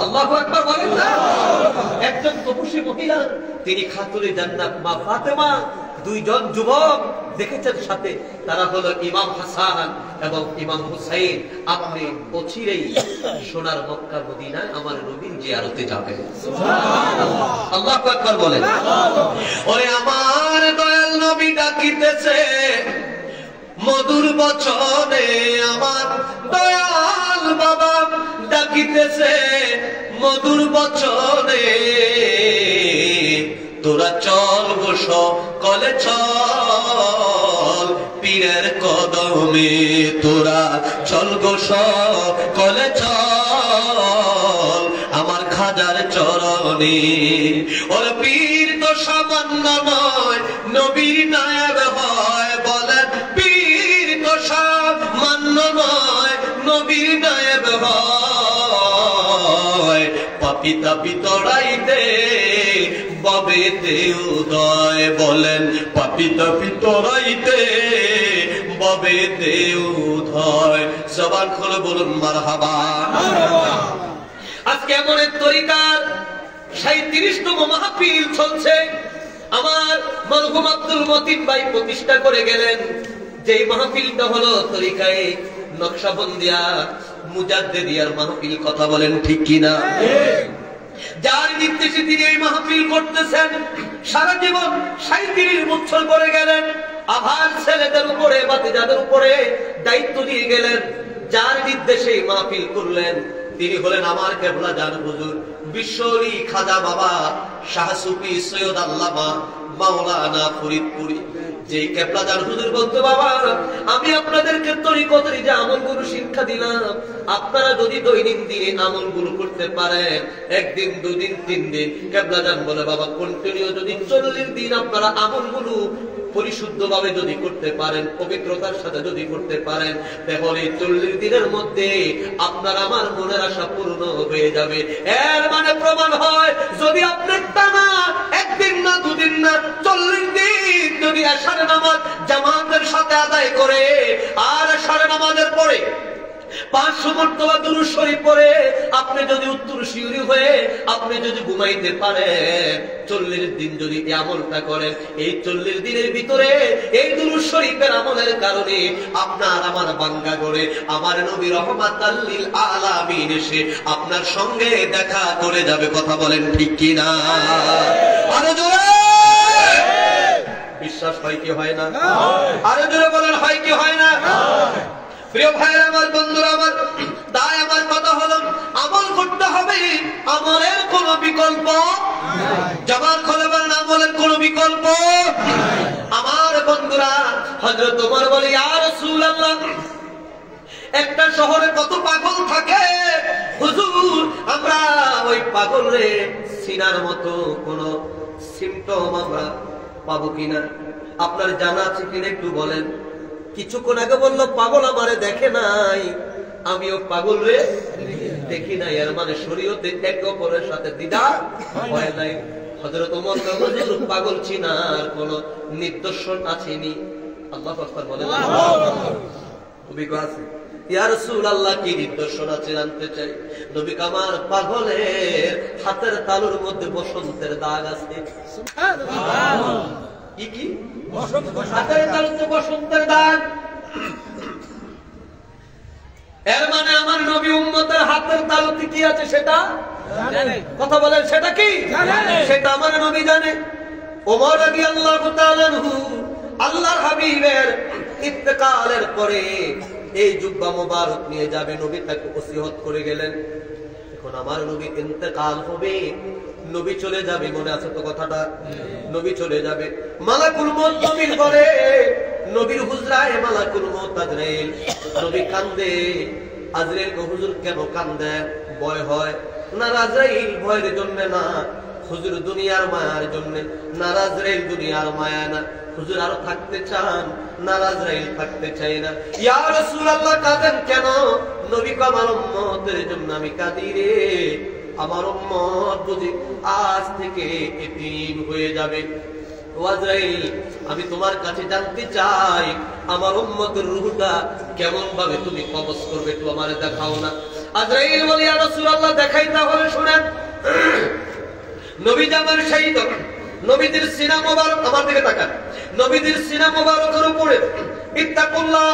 আল্লাহু আকবার বলেন না? একজন তপস্বী মহিলা, তিনি খাতুনে জান্নাত মা ফাতেমা। 2 জন যুবক দেখেছেন সাথে, তারা হলো ইমাম হাসান এবং ইমাম হুসাইন। আপনি অচিরেই সোনার মক্কা মদিনায় আমার নবীর জিয়ারতে যাবেন। সুবহানাল্লাহ। আল্লাহু আকবার বলেন। ওরে আমার দয়াল নবী ডাকিতেছে মধুর বচনে, আমার দয়াল বাবা ডাকিতেছে মধুর বচনে। তোরা চল গো সকলে চল পীরের কদমে, তোরা চল গো সকলে চল আমার খাজার চরণে। ওর পীর তো সামান্য নয়, নবীর নায়েব হয়। বলেন, পীর তো সামান্য নয়, নবীর নায়েব হয়। পাপী তাপী তড়াইতে ববেতে উদয়। বলেন, পাপী তাপী তড়াইতে ববেতে উদয়। জবান খুলে বলুন মারহাবা। আজকে এমন এক তরিকার 37তম মাহফিল চলছে। আমার মরহুম আব্দুল মতিন ভাই প্রতিষ্ঠা করে গেলেন। যে মাহফিলটা হলো তরিকায়ে নকশবন্দিয়া মুজাদ্দিদিয়ার মাহফিল। কথা বলেন ঠিক কিনা? যার নির্দেশে তিনি এই মাহফিল করতেছেন, সারা জীবন 37 বছর করে গেলেন। আভার ছেলেদের উপরে, বাতিজাদের উপরে দায়িত্ব দিয়ে গেলেন। যার নির্দেশে মাহফিল করলেন, তিনি হলেন আমার কেবলা জান হুজুর বিশ্বলি খাজা বাবা শাহ সুফি সৈয়দ আল্লামা মাওলানা ফরিদপুরি। যে কেবলা জান হুজুর বলতো, বাবা, আমি আপনাদেরকে তরিকতের যে আমলগুলো শিক্ষা দিলাম, আপনারা যদি দৈনন্দিন আমলগুলো করতে পারেন, 1 দিন 2 দিন 3 দিন, কেবলা জান বলে, বাবা, কন্টিনিউ যদি 40 দিন আপনারা আমলগুলো পরিশুদ্ধভাবে যদি করতে পারেন, পবিত্রতার সাথে যদি করতে পারেন, তাহলে 40 দিনের মধ্যে আপনার আমার মনের আশা পূর্ণ হয়ে যাবে। এর মানে প্রমাণ হয়, যদি আপনি টানা 1 দিন না 2 দিন না 40 দিন যদি এশার নামাজ জামাতের সাথে আদায় করে, আর এশার নামাজের পরে 500 মর্তবা দুরূদ শরীফ পড়ে আপনি যদি উত্তর শিউরি হয়ে আপনি যদি ঘুমাইতে পারেন, 40 দিন যদি এই আমলটা করেন, এই 40 দিনের ভিতরে এই দুরূদ শরীফের আমলের কারণে আপনার আমার বাঙ্গা করে আমার নবী রহমাতাল লিল আলামিন এসে আপনার সঙ্গে দেখা করে যাবে। কথা বলেন ঠিক কিনা? আরো জোরে বিশ্বাস হয় কি হয় না? আরো জোরে বলেন, হয় কি হয় না? প্রিয় ভাইরা আমার, বন্ধুরা আমার, তাই আমার কথা হলো, আমল করতে হবে, আমলের কোনো বিকল্প নাই। জবান খুলে বলেন, আমলের কোনো বিকল্প নাই। আমার বন্ধুরা, হযরত ওমর বলে, ইয়া রাসূলুল্লাহ, একটা শহরে কত পাগল থাকে হুজুর, আমরা ওই পাগলরে চিনার মতো কোন সিম্পটম আমরা পাবো কিনা? আপনার জানা আছে কিনা একটু বলেন। কিছুক্ষণ আগে বললো, পাগল আমারে দেখে নাই, আমিও পাগল রে দেখি নাই। এর মানে শরীয়তে একে অপরের সাথে দ্বিধা হয় নাই। হযরত ওমর হুজুর পাগল চিনার কোন নিদর্শন আছেনি? আল্লাহু আকবার বলেন। অভিজ্ঞ আছে? ইয়া রাসূলুল্লাহ, কি নিদর্শন আছে জানতে চাই। নবী আমার, পাগলের হাতের তালুর মধ্যে বসন্তের দাগ আছে। সুবহানাল্লাহ। কি কি? হাতের তালুতে বসন্তের দাগ। এর মানে আমার নবী উম্মতের হাতের তালুতে কি আছে সেটা জানে। কথা বলেন, সেটা কি জানে? সেটা আমার নবী জানে। ওমর রাদিয়াল্লাহু তাআলা আনহু আল্লাহর হাবিবের ইন্তেকালের পরে এই জুব্বা মোবারক নিয়ে যাবে, নবী তাকে ওসিয়ত করে গেলেন। এখন আমার নবী ইন্তেকাল হবে, নবী চলে যাবে, মনে আছে তো কথাটা? নবী চলে যাবে, মালাকুল মউত নবীর ঘরে, নবীর হুজরায় মালাকুল মউত আজরাইল। নবী কান্দে, আজরাইল কো হুজুর কেন কান্দেন? ভয় হয় না? আজরাইল ভয়ের জন্য না, হুজুর দুনিয়ার মায়ার জন্য। না আজরাইল দুনিয়ার মায়া না, হুজুর আরো থাকতে চান। না আজরাইল থাকতে চাই না। ইয়া রাসূলুল্লাহ কাঁদেন কেন? নবী কো আমার উম্মতের জন্য আমি কাঁদি রে, আমার উম্মত বুঝি আজ থেকে এতিম হয়ে যাবে। ও আজরাইল, আমি তোমার কাছে জানতে চাই আমার উম্মতের রূহটা কেমন ভাবে তুমি কবজ করবে, একটু আমারে দেখাও না। আজরাইল বলে, ইয়া রাসূলুল্লাহ দেখাই, তাহলে শুনেন। নবী জামার শহীদ নবীদের সিনা মোবারক, আমার দিকে তাকান, নবীদের সিনা মোবারকের উপরে ইত্তাকুল্লাহ,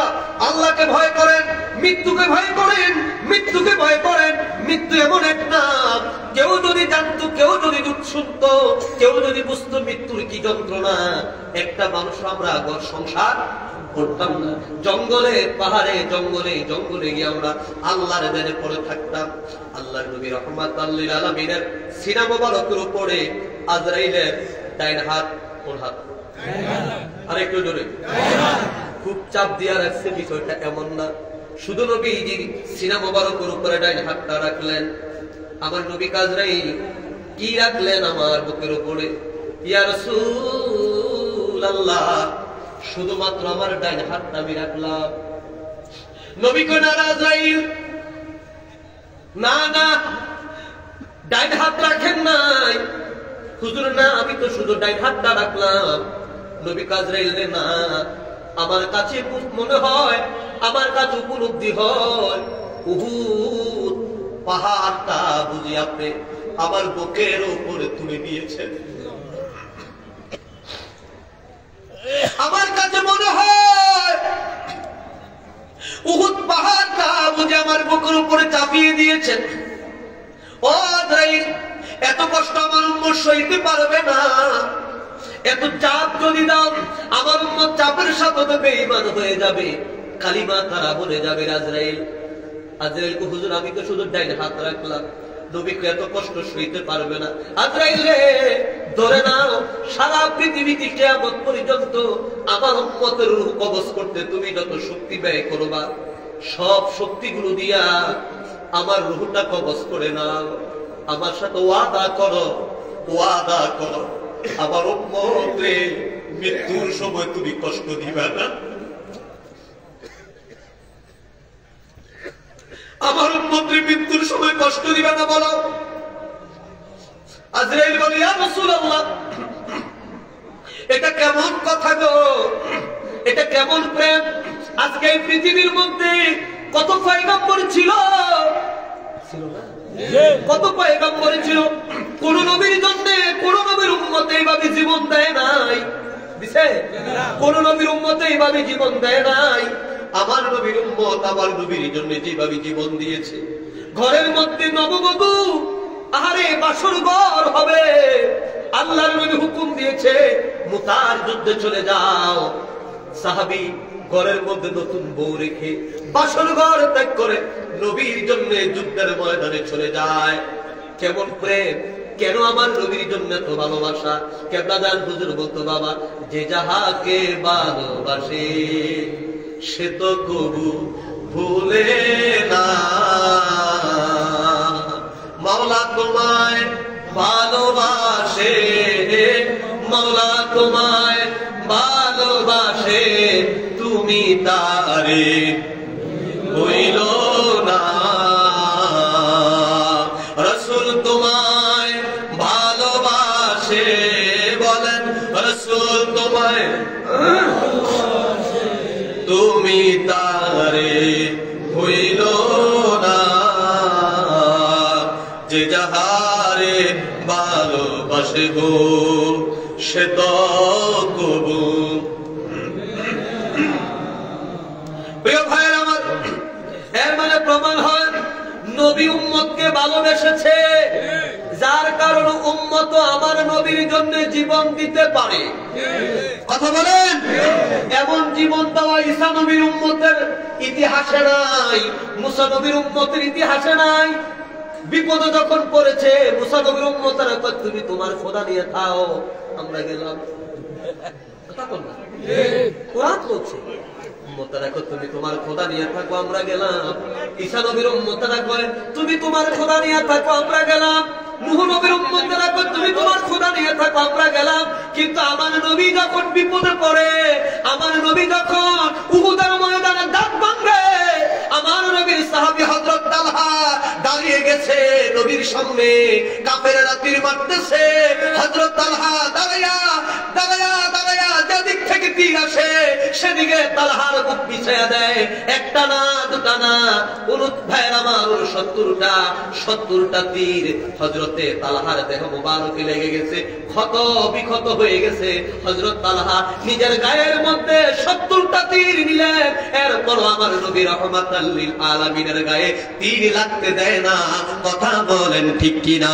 আল্লাহকে ভয় করেন, মৃত্যুকে ভয় করেন, মৃত্যুকে ভয় করেন। মৃত্যু এমন একটা, কেউ যদি জানতো, কেউ যদি শুনতো, কেউ যদি বুঝতো মৃত্যুর কি যন্ত্রণা, একটা মানুষ আমরা ঘর সংসার করতাম না। জঙ্গলে পাহাড়ে, জঙ্গলে জঙ্গলে গিয়ে আমরা আল্লাহর দেনে পড়ে থাকতাম। আল্লাহর নবী রাহমাতুল লিল আলামিনের সিনা মোবারকের উপরে আজরাইলের ডাইন হাত, কোন হাত? আরেকটু জোরে। খুব চাপ দিয়া রাখছে, বিষয়টা এমন না শুধু নবীজি সিনা মোবারকের উপরে ডাইন হাতটা রাখলেন, আমার নবী আজরাইল কি রাখলেন? আমার বুকের উপরে। ইয়া রাসূলুল্লাহ, শুধুমাত্র আমার ডাইন হাতটা আমি রাখলাম। নবী কই, না আজরাইল, না না, ডাইন হাত রাখেন নাই। হুজুর না, আমি তো শুধু ডাইন হাতটা রাখলাম। নবী আজরাইল রে, না, আমার কাছে মনে হয়, আমার কাছে উপলব্ধি হয় উহুদ পাহাড়টা বুঝি আপনি আমার বুকের উপরে তুলে দিয়েছেন। আমার কাছে মনে হয় উহুদ পাহাড়টা বুঝি আমার বুকের উপরে চাপিয়ে দিয়েছেন। ও আজরাইল, এত কষ্ট আমার উম্মত সইতে পারবে না। এত চাপ যদি দাও, আমার উম্মত চাপের সাথে তো বেঈমান হয়ে যাবে, কালিমা তারা বলে যাবে। আজরাইল, আজরাইল কো, হুজুর আমি তো শুধু ডাইন হাত রাখলাম, নবী কো এত কষ্ট সইতে পারবে না। আজরাইল রে, ধরে নাও, সারা পৃথিবীতে কিয়ামত পর্যন্ত আমার উম্মতের রূহ কবজ করতে তুমি যত শক্তি ব্যয় করবা, সব শক্তিগুলো দিয়া আমার রূহটা কবজ করে নাও। আমার সাথে ওয়াদা করো, ওয়াদা করো, আমার উম্মত রে মৃত্যুর সময় তুমি কষ্ট দিবা না। আমার উম্মত রে মৃত্যুর সময় কষ্ট দিবা না, বলো। আজরাইল বলে, ইয়া রাসূলুল্লাহ, এটা কেমন কথা গো, এটা কেমন প্রেম? আজকে এই পৃথিবীর মধ্যে কত পয়গম্বর ছিল, কত পয়গম্বর ছিল, কোন নবীর জন্য কোন নবীর উম্মত এইভাবে জীবন দেয় নাই, দিছে? কোন নবীর উম্মত এইভাবে জীবন দেয় নাই। আমার নবীর উম্মত আমার নবীর জন্য যেভাবে জীবন দিয়েছে। ঘরের মধ্যে নববধূ, আহারে বাসর ঘর হবে, আল্লাহর নবী হুকুম দিয়েছে মুতার যুদ্ধে চলে যাও। সাহাবী ঘরের মধ্যে নতুন বউ রেখে বাসর ঘর ত্যাগ করে নবীর জন্য যুদ্ধের ময়দানে চলে যায়। কেমন প্রেম, কেন আমার নবীর জন্য এত ভালোবাসা? কেবলাদান হুজুর বলতো, বাবা, যে যাহাকে ভালোবাসে সে তো কবু ভুলে না। মাওলা তোমায় ভালোবাসে, মাওলা তোমায় ভালোবাসে, তুমি তারে হইল না। রাসূল তোমায় ভালোবাসে, বলেন রাসূল তোমায়, তুমি তারে হইল না। যে যাহারে ভালোবাসে গো সে তো কবু। প্রিয় ভাইয়ের আমার, এর মানে প্রমাণ হয় নবী উম্মতকে ভালোবেসেছে, যার কারণে উম্মত আমার নবীর জন্য জীবন দিতে পারে? কথা বলেন। এমন জীবন দেওয়া ঈসা নবীর উম্মতের ইতিহাসে নাই, মুসা নবীর উম্মতের ইতিহাসে নাই। বিপদে যখন পড়েছে মুসা নবীর উম্মতেরা কয় তুমি তোমার খোদা নিয়ে থাও, আমরা গেলাম। কথা বল না, কোরআন বলছে উম্মতেরা কয় তুমি তোমার খোদা নিয়ে থাকো, আমরা গেলাম। ঈসা নবীর উম্মতেরা কয় তুমি তোমার খোদা নিয়ে থাকো, আমরা গেলাম। নূহ নবীর উম্মতেরা কয় তুমি তোমার খোদা নিয়ে থাকো, আমরা গেলাম। কিন্তু আমার নবী যখন বিপদে পড়ে, আমার নবী যখন উহুদের ময়দানে দাঁত ভাঙে, আমার নবীর সাহাবী হযরত তালহা দাঁড়িয়ে গেছে নবীর সামনে, কাফেররা তীর মারতেছে। হযরত তালহা দাঁড়ায়া দাঁড়ায়া দাঁড়ায়া যেদিক থেকে তীর আসে সেদিকে তালহার বুক পিছায়া দেয়। একটা না দুটা না, উলুত ভাইয়ের আমার 70টা তীর হযরতে তালহার দেহ মুবারকে লেগে গেছে, ক্ষত বিক্ষত হয়ে গেছে। হযরত তালহা নিজের গায়ের মধ্যে 70টা তীর নিলেন, এরপরও আমার নবী রাহমাতাল লিল আলামিনের গায়ে তীর লাগতে দেয় না। কথা বলেন ঠিক কিনা?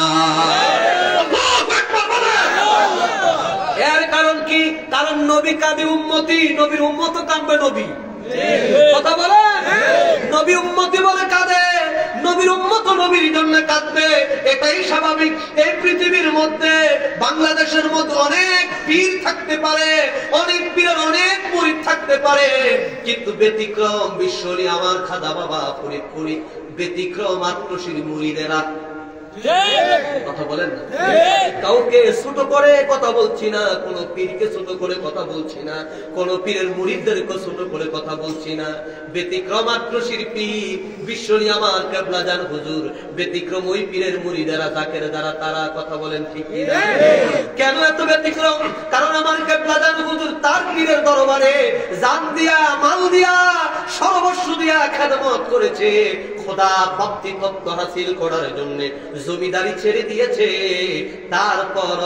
এর কারণ কি? কারণ নবী কাঁদে উম্মতি, নবীর উম্মত কাঁদবে নবী। কথা বলেন। নবী উম্মতি বলে কাঁদে, নবীর উম্মত নবীর জন্য কাঁদবে, এটাই স্বাভাবিক। এই পৃথিবীর মধ্যে বাংলাদেশের মধ্যে অনেক পীর থাকতে পারে, অনেক পীরের অনেক মুরিদ থাকতে পারে, কিন্তু ব্যতিক্রম বিশ্বলি আমার খাজা বাবা ফরিদপুরি, ব্যতিক্রম আত্মশীল মুরিদেরা। কথা বলেন না। কাউকে ছোট করে কথা বলছি না, কোন পীরকে ছোট করে কথা বলছি না, কোন পীরের মুরিদদেরকে ছোট করে কথা বলছি না। ব্যতিক্রম আত্মশীল পীর বিশ্বলি আমার কেবলা জান হুজুর, ব্যতিক্রম ওই পীরের মুরিদেরা জাকের যারা, তারা। কথা বলেন ঠিক না? কেন এত ব্যতিক্রম? কারণ আমার কেবলা জান হুজুর তার পীরের দরবারে জান দিয়া, মাল দিয়া, সর্বস্ব দিয়া খেদমত করেছে। খোদা ভক্তি তত্ত্ব হাসিল করার জন্য জমিদারি ছেড়ে দিয়েছে, তারপর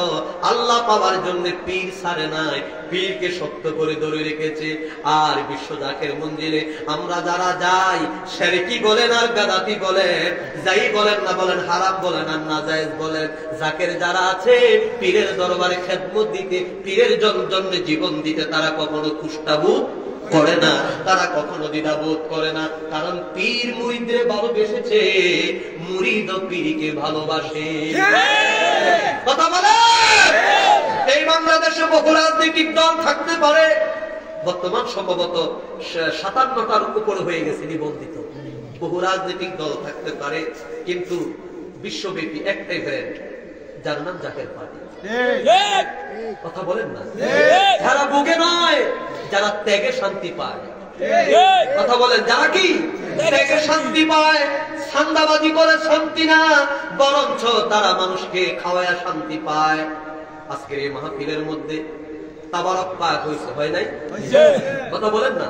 আল্লাহ পাওয়ার জন্য পীর ছাড়ে নাই, পীরকে শক্ত করে ধরে রেখেছে। আর বিশ্ব জাকের মঞ্জিলে আমরা যারা যাই, শিরকি বলেন আর গাদাতি বলেন, যাই বলেন না বলেন, হারাম বলেন আর নাজায়েজ বলেন, জাকের যারা আছে পীরের দরবারে খেদমত দিতে, পীরের জন্য জীবন দিতে, তারা কখনো কুষ্টাবোধ করে না, তারা কখনো দ্বিধাবোধ করে না। কারণ পীর মুরিদদের ভালোবেসেছে, মুরিদ ও পীরকে ভালোবাসে। কথা বলে। এই বাংলাদেশে বহু রাজনৈতিক দল থাকতে পারে, বর্তমান সম্ভবত 57টার উপরে হয়ে গেছে নিবন্ধিত। বহু রাজনৈতিক দল থাকতে পারে, কিন্তু বিশ্বব্যাপী একটাই ব্র্যান্ড, যার নাম জাকের পার্টি। কথা বলেন না। যারা ভোগে নয়, যারা ত্যাগে শান্তি পায়। কথা বলেন, যারা কি ত্যাগে শান্তি পায়, সান্দাবাজি করে শান্তি না, বরঞ্চ তারা মানুষকে খাওয়ায়া শান্তি পায়। আজকের এই মাহফিলের মধ্যে তাবারক পাক হয়েছে, হয় নাই? কথা বলেন না।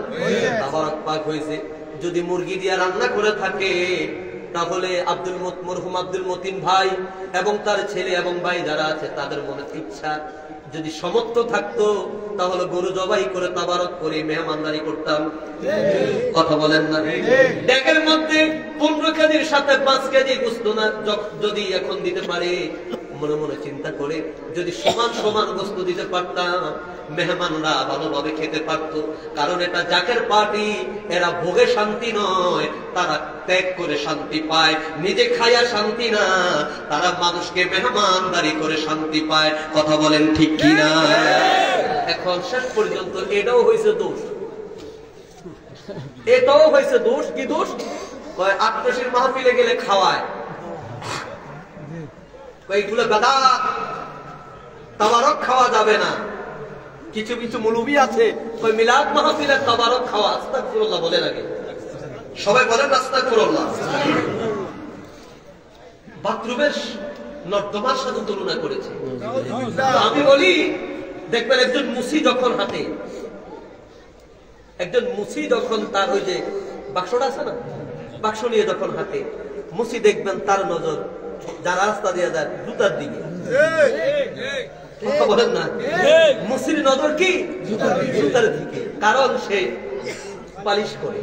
তাবারক পাক হয়েছে। যদি মুরগি দিয়ে রান্না করে থাকে, তাহলে মরহুম আব্দুল মতিন ভাই এবং তার ছেলে এবং ভাই যারা আছে, তাদের মনে ইচ্ছা, যদি সমর্থ থাকতো তাহলে গরু জবাই করে তাবারক করে মেহমানদারি করতাম। কথা বলেন না। ডেকের মধ্যে 15 কেজির সাথে 5 কেজি গোশত না যদি এখন দিতে পারে, মনে মনে চিন্তা করে যদি সমান সমান গোশত দিতে পারতাম, মেহমানরা ভালোভাবে খেতে পারত। কারণ এটা জাকের পার্টি, এরা ভোগে শান্তি নয়, তারা ত্যাগ করে শান্তি পায়। নিজে খায়া শান্তি না, তারা মানুষকে মেহমানদারি করে শান্তি পায়। কথা বলেন ঠিক কিনা? এখন শেষ পর্যন্ত এটাও হয়েছে দোষ, এটাও হয়েছে দোষ। কি দোষ? আত্মশীল মাহফিলে গেলে খাওয়ায়, এইগুলো বেদাত, তাবারক খাওয়া যাবে না। কিছু কিছু মুলুবি আছে ওই মিলাদ মাহফিলের তাবারক খাওয়া আস্তাগফিরুল্লাহ বলে লাগে। সবাই বলেন আস্তাগফিরুল্লাহ। বাথরুমের নর্দমার সাথে তুলনা করেছে। আমি বলি, দেখবেন একজন মুসি যখন হাতে, একজন মুসি যখন তার ওই যে বাক্সটা আছে না, বাক্স নিয়ে যখন হাতে, মুসি দেখবেন তার নজর যারা রাস্তা দিয়ে যায় জুতার দিকে। বলেন না, মুসির নজর কি জুতার দিকে, কারণ সে পালিশ করে।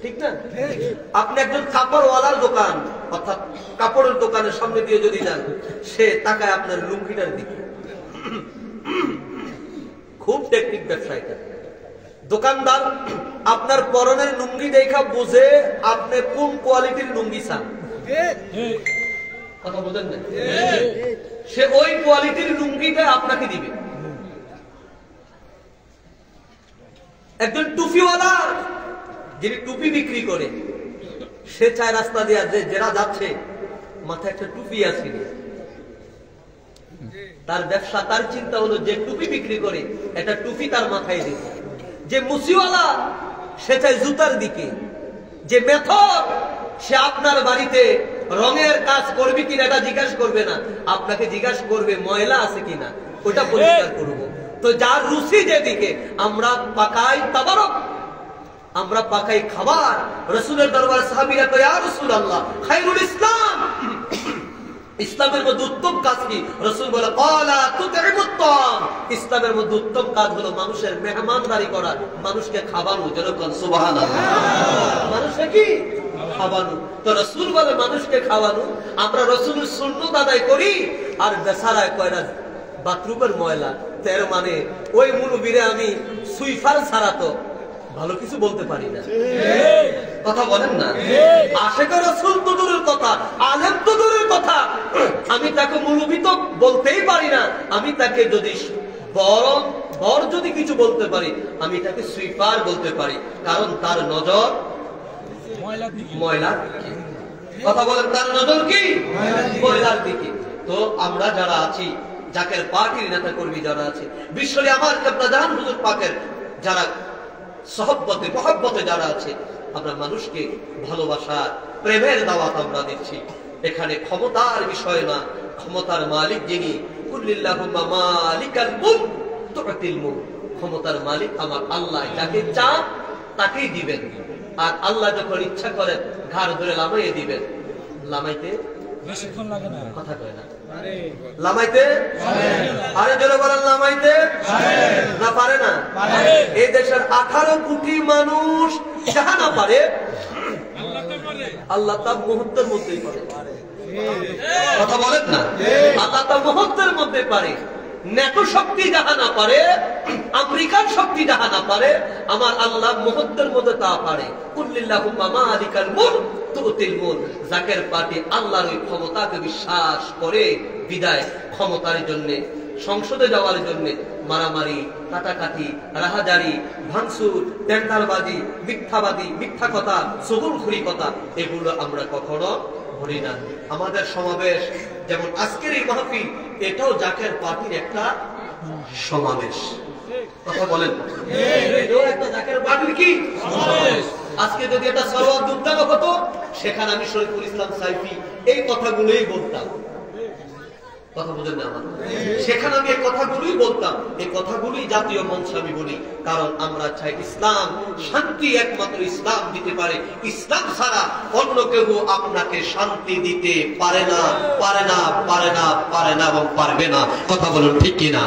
ঠিক না? আপনি একজন কাপড়ওয়ালার দোকান, অর্থাৎ কাপড়ের দোকানের সামনে দিয়ে যদি যান, সে তাকায় আপনার লুঙ্গিটার দিকে। খুব টেকনিক ব্যবসা এটা। দোকানদার আপনার পরনের লুঙ্গি দেখা বুঝে আপনি কোন কোয়ালিটির লুঙ্গি চান। কথা বুঝেন না? সে ওই কোয়ালিটির লুঙ্গিটা আপনাকে দিবে। একজন টুপিওয়ালা যিনি টুপি বিক্রি করে, সে চায় রাস্তা দিয়ে যারা যাচ্ছে মাথায় একটা টুপি আছে। তার ব্যবসা, তার চিন্তা হলো যে টুপি বিক্রি করে একটা টুপি তার মাথায় দিবে। যে মুসিওয়ালা সে চায় জুতার দিকে। যে মেথর সে আপনার বাড়িতে রঙের কাজ করবে কিনা এটা জিজ্ঞাসা করবে না, আপনাকে জিজ্ঞাসা করবে ময়লা আছে কিনা, ওটা পরিষ্কার করব। তো যার রুচি যেদিকে, আমরা পাকাই তাবারক, আমরা পাকাই খাবার। রাসূলের দরবারে সাহাবীরা কয়, ইয়া রাসূলুল্লাহ খায়রুল ইসলাম, ইসলামের মধ্যে উত্তম কাজ কি? রাসূল বলে, ক্বালা তুতইমুত তাআম, ইসলামের মধ্যে উত্তম কাজ হলো মানুষের মেহমানদারি করা, মানুষকে খাওয়ানো। যেরকম সুবহানাল্লাহ, মানুষকে কি খাওয়ানো। তো রাসূল বলে মানুষকে খাওয়ানো। আমরা রাসূলের সুন্নাত আদায় করি আর বেচারায় কয়রা বাথরুমের ময়লা। তার মানে ওই মুরব্বিরে আমি সুইফার ছাড়া তো ভালো কিছু বলতে পারি না। কথা বলেন না? আশেকের রাসূল তো দূরের কথা, আলেম তো দূরের কথা, আমি তাকে মুরব্বি তো বলতেই পারি না। আমি তাকে যদি বড় যদি কিছু বলতে পারি, আমি তাকে সুইফার বলতে পারি, কারণ তার নজর ময়লার দিকে। কথা বলেন, তার নজর কি? ময়লার দিকে। তো আমরা যারা আছি, জাকের পার্টির নেতা কর্মী যারা আছে, বিশ্বরে আমার কাবলাদান হুজুর পাকের যারা সহবতে মহব্বতে যারা আছে, আমরা মানুষকে ভালোবাসা প্রেমের দাওয়াত আমরা দিচ্ছি। এখানে ক্ষমতার বিষয় না, ক্ষমতার মালিক যিনি, কুল্লিল্লাহুম্মা মালিকাল মুলক তুতিল মুলক, ক্ষমতার মালিক আমার আল্লাহ, যাকে চান তাকেই দিবেন। আর আল্লাহ যখন ইচ্ছা করেন ঘাড় ধরে লামাইয়ে দিবেন। লামাইতে বেশিক্ষণ লাগে না, কথা কয় না, লামাইতে আরে জোরে বলেন, লামাইতে না পারে না। এই দেশের 18 কোটি মানুষ যাহা না পারে, আল্লাহ তার মুহূর্তের মধ্যেই পারে। কথা বলেন না? আল্লাহ তার মুহূর্তের মধ্যে পারে। নেটো শক্তি যাহা না পারে, আমেরিকান শক্তি যাহা না পারে, আমার আল্লাহ মুহূর্তের মধ্যে তা পারে। কুল্লিল্লাহুম্মা মালিকাল মুলক তুতিল মুলক, জাকের পার্টি আল্লাহর ওই ক্ষমতাকে বিশ্বাস করে বিদায় ক্ষমতার জন্য, সংসদে যাওয়ার জন্য মারামারি, কাটাকাটি, রাহাজারি, ভাঙচুর, টেন্ডারবাজি, মিথ্যাবাদী, মিথ্যা কথা, চুগলখড়ি কথা, এগুলো আমরা কখনো করি না। আমাদের সমাবেশ যেমন আজকের এই মাহফিল, এটাও জাকের পার্টির একটা সমাবেশ। কথা বলেন, এটাও একটা জাকের পার্টির কি সমাবেশ। আজকে যদি একটা সরওয়ার দুর্দান্ত হতো, সেখানে আমি শরীফুল ইসলাম সাইফি এই কথাগুলোই বলতাম। কথা বুঝেন না আমার? সেখানে আমি এই কথাগুলোই বলতাম। এই কথাগুলোই জাতীয় মঞ্চে আমি বলি, কারণ আমরা চাই ইসলাম শান্তি একমাত্র ইসলাম দিতে পারে। ইসলাম ছাড়া অন্য কেউ আপনাকে শান্তি দিতে পারে না, পারে না, পারে না, পারে না এবং পারবে না। কথা বলুন ঠিক কিনা?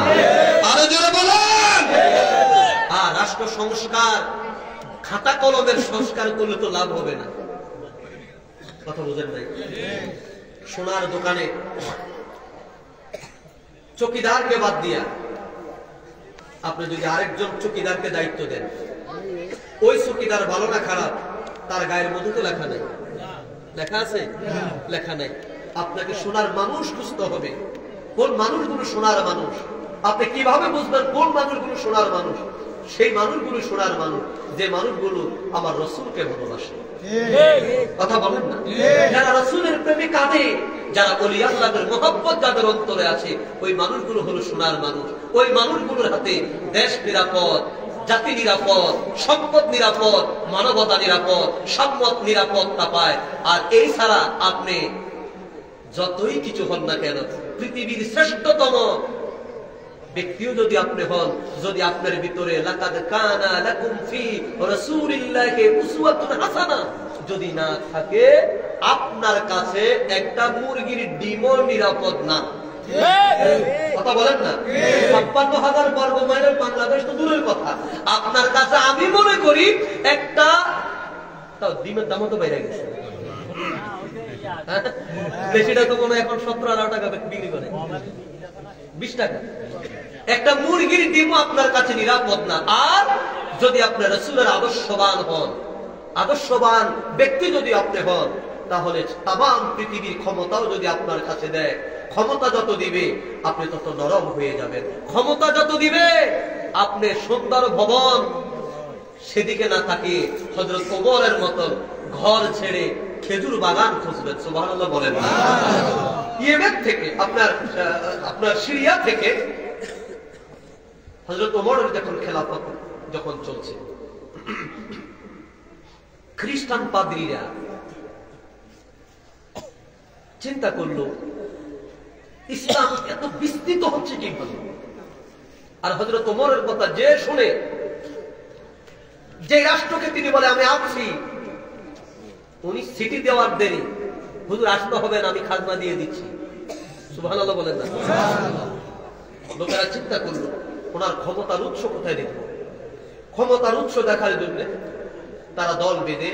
আরো জোরে বলেন। আর রাষ্ট্র সংস্কার খাতা কলমের সংস্কার করলে তো লাভ হবে না। কথা বুঝেন নাই? সোনার দোকানে চকিদারকে বাদ দিয়া আপনি যদি আরেকজন চকিদারকে দায়িত্ব দেন, ওই চকিদার ভালো না খারাপ তার গায়ের মধ্যে তো লেখা নাই। লেখা আছে? লেখা নাই। আপনাকে সোনার মানুষ খুঁজতে হবে। কোন মানুষগুলো সোনার মানুষ? আপনি কিভাবে বুঝবেন কোন মানুষগুলো সোনার মানুষ? সেই মানুষগুলো সোনার মানুষ যে মানুষগুলো আমার রাসূলকে ভালোবাসে। কথা বলেন না? যারা রাসূলের প্রেমে কাঁদে, যারা ওলি আল্লাহর মহব্বত যাদের অন্তরে আছে, ওই মানুষগুলো হলো সোনার মানুষ। ওই মানুষগুলোর হাতে দেশ নিরাপদ, জাতি নিরাপদ, সম্পদ নিরাপদ, মানবতা নিরাপদ, সম্পদ নিরাপত্তা পায়। আর এই ছাড়া আপনি যতই কিছু হন না কেন, পৃথিবীর শ্রেষ্ঠতম ব্যক্তিও যদি আপনি হন, যদি আপনার ভিতরে লাকাদ কানা লাকুম ফি রাসূলিল্লাহি উসওয়াতুন হাসানাহ যদি না থাকে, আপনার কাছে একটা মুরগির ডিমও নিরাপদ না। কথা বলেন না? ৫৬,০০০ বর্গ মাইলের বাংলাদেশ তো দূরের কথা, আপনার কাছে আমি মনে করি একটা তাও ডিমের দামও তো বেড়ে গেছে। দেশিটা তো মনে হয় এখন 17-18 টাকা বিক্রি করে, 20 টাকা। একটা মুরগির ডিমও আপনার কাছে নিরাপদ না। আর যদি আপনি রাসূলের আদর্শবান হন, আদর্শবান ব্যক্তি যদি আপনি হন, তাহলে তামাম পৃথিবীর ক্ষমতাও যদি আপনার কাছে দেয়, ক্ষমতা যত দিবে আপনি তত নরম হয়ে যাবেন। ক্ষমতা যত দিবে আপনি সুন্দর ভবন সেদিকে না তাকিয়ে হযরত ওমরের মতন ঘর ছেড়ে খেজুর বাগান খুঁজবেন। সুবহানাল্লাহ বলেন না? ইয়েমেন থেকে আপনার সিরিয়া থেকে হযরত ওমরের যখন খেলাফত যখন চলছে, খ্রিস্টান পাদ্রীরা চিন্তা করলো ইসলাম এত বিস্তৃত হচ্ছে কিভাবে। আর হযরত ওমরের কথা যে শুনে, যে রাষ্ট্রকে তিনি বলে আমি আছি, উনি সিটি দেওয়ার দেরি, হুজুর আসতে হবে না, আমি খাজনা দিয়ে দিচ্ছি। সুবহানাল্লাহ বলেন না? লোকেরা চিন্তা করলো ওনার ক্ষমতার উৎস কোথায় দেখবো। ক্ষমতার উৎস দেখার জন্য তারা দল বেঁধে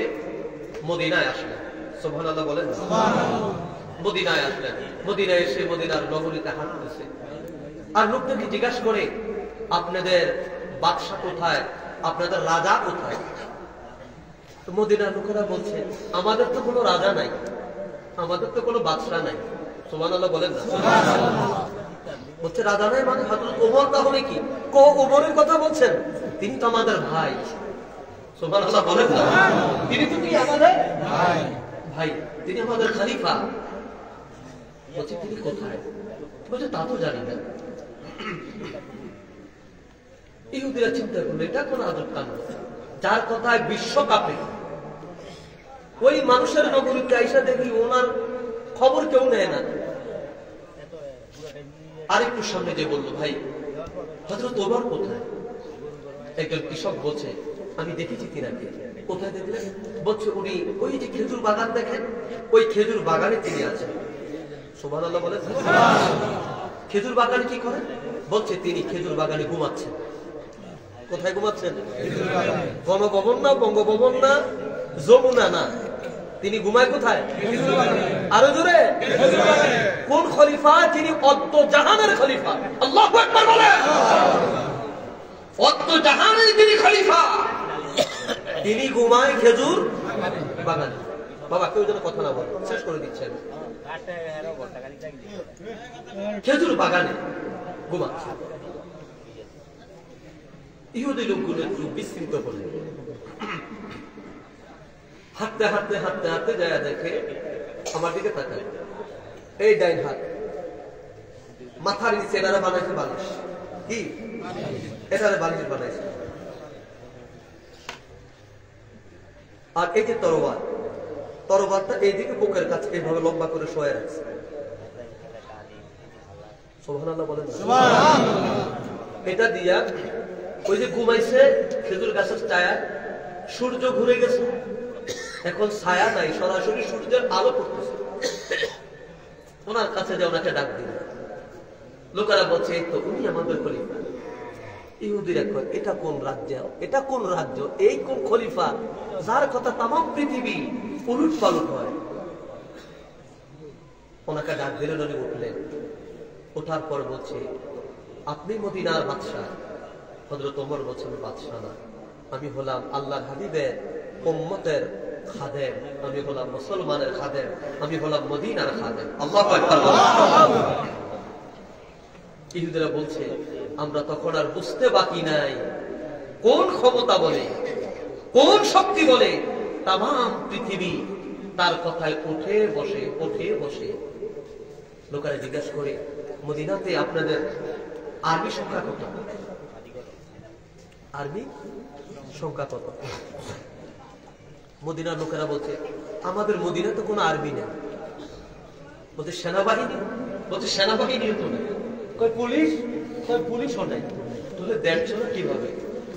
মদিনায় আসলেন। সুবহানাল্লাহ বলেন না? মদিনায় আসলেন। মদিনায় এসে মদিনার নগরীতে হাঁটতেছে। আর লোকটাকে জিজ্ঞাসা করে, আপনাদের বাদশা কোথায়, আপনাদের রাজা কোথায়? তো মদিনার লোকেরা বলছে, আমাদের তো কোনো রাজা নাই, আমাদের তো কোনো বাদশা নাই। সুবহানাল্লাহ বলেন না? বলছে রাজা নাই মানে হযরত ওমর তাহলে কি? ওমরের কথা বলছেন? তিনি তো আমাদের ভাই। সুবহানাল্লাহ বলেন না? তিনি তো কি আমাদের ভাই, তিনি আমাদের খলিফা। বলছে তিনি কোথায়? বলছে তা তো জানি না। ইহুদিরা চিন্তা করলো এটা কোন আজব কাণ্ড, যার কথায় বিশ্বকাপে ওই মানুষের নগরীতে আইসা দেখি ওনার খবর কেউ নেয় না। আরেকটু সামনে যে বললো, ভাই হযরত ওমর কোথায়? একজন কৃষক বলছে, আমি দেখেছি তিনাকে। কোথায় দেখলেন? বলছে উনি ওই যে খেজুর বাগান দেখেন, ওই খেজুর বাগানে তিনি আছেন। সুবহানাল্লাহ বলেন? খেজুর বাগানে কি করেন? বলছে তিনি খেজুর বাগানে ঘুমাচ্ছেন। কোথায় ঘুমাচ্ছেন? গণভবন না, বঙ্গভবন না, যমুনা না, তিনি ঘুমায় কোথায়? আরো জোরে? কোন খলিফা? তিনি অদ্দ জাহানের খলিফা। আল্লাহু আকবার বলেন। অদ্দ জাহানের তিনি খলিফা, তিনি ঘুমায় খেজুর বাগানে। বাবা কেউ যেন কথা না বলে, শেষ করে দিচ্ছেন। খেজুর বাগানে ঘুমাচ্ছে। ইহুদি লোকগুলো একটু বিস্মিত হলে হাঁটতে হাঁটতে হাঁটতে হাঁটতে যায় দেখে আমার দিকে তাকায়, এই ডাইন হাত, মাথার নিচে এনারা বানাইছে বালিশ। কি এটারে বালিশ বানাইছে। আর এই যে তরবার, তরবারটা এইদিকে বুকের কাছে এইভাবে লম্বা করে শোয়া রাখছে। সুবহানাল্লাহ বলেন? এটা দিয়া ওই যে ঘুমাইছে খেজুর গাছের ছায়া, সূর্য ঘুরে গেছে, এখন ছায়া নাই, সরাসরি সূর্যের আলো পড়তেছে। ওনার কাছে যে ওনাকে ডাক দিল, লোকেরা বলছে এই তো উনি আমাদের খলিফা। ইহুদিরা কয় এটা কোন রাজ্য, এটা কোন রাজ্য, এই কোন খলিফা যার কথা তামাম পৃথিবী উলট পালট হয়। ওনাকে ডাক দিলেন, উনি উঠলেন। ওঠার পর বলছে আপনি মদিনার বাদশাহ? হযরত ওমর বলছেন বাদশাহ না, আমি হলাম আল্লাহর হাবিবের উম্মতের খাদেম, আমি হলাম মুসলমানের খাদেম, আমি হলাম মদিনার খাদেম। আল্লাহু আকবার। ইহুদিরা বলছে আমরা তখন আর বুঝতে বাকি নাই কোন ক্ষমতা বলে, কোন শক্তি বলে তামাম পৃথিবী তার কথায় উঠে বসে, উঠে বসে। লোকেরা জিজ্ঞাসা করে মদিনাতে আপনাদের আর্মি সংখ্যা কত? আর্মি সংখ্যা কত? মদিনার লোকেরা বলছে আমাদের মদিনাতে কোনো আর্মি নেই। বলছে সেনাবাহিনী? বলছে সেনাবাহিনী তো নেই। কয় পুলিশ? কয় পুলিশও নেই। তাহলে দেখছো না কিভাবে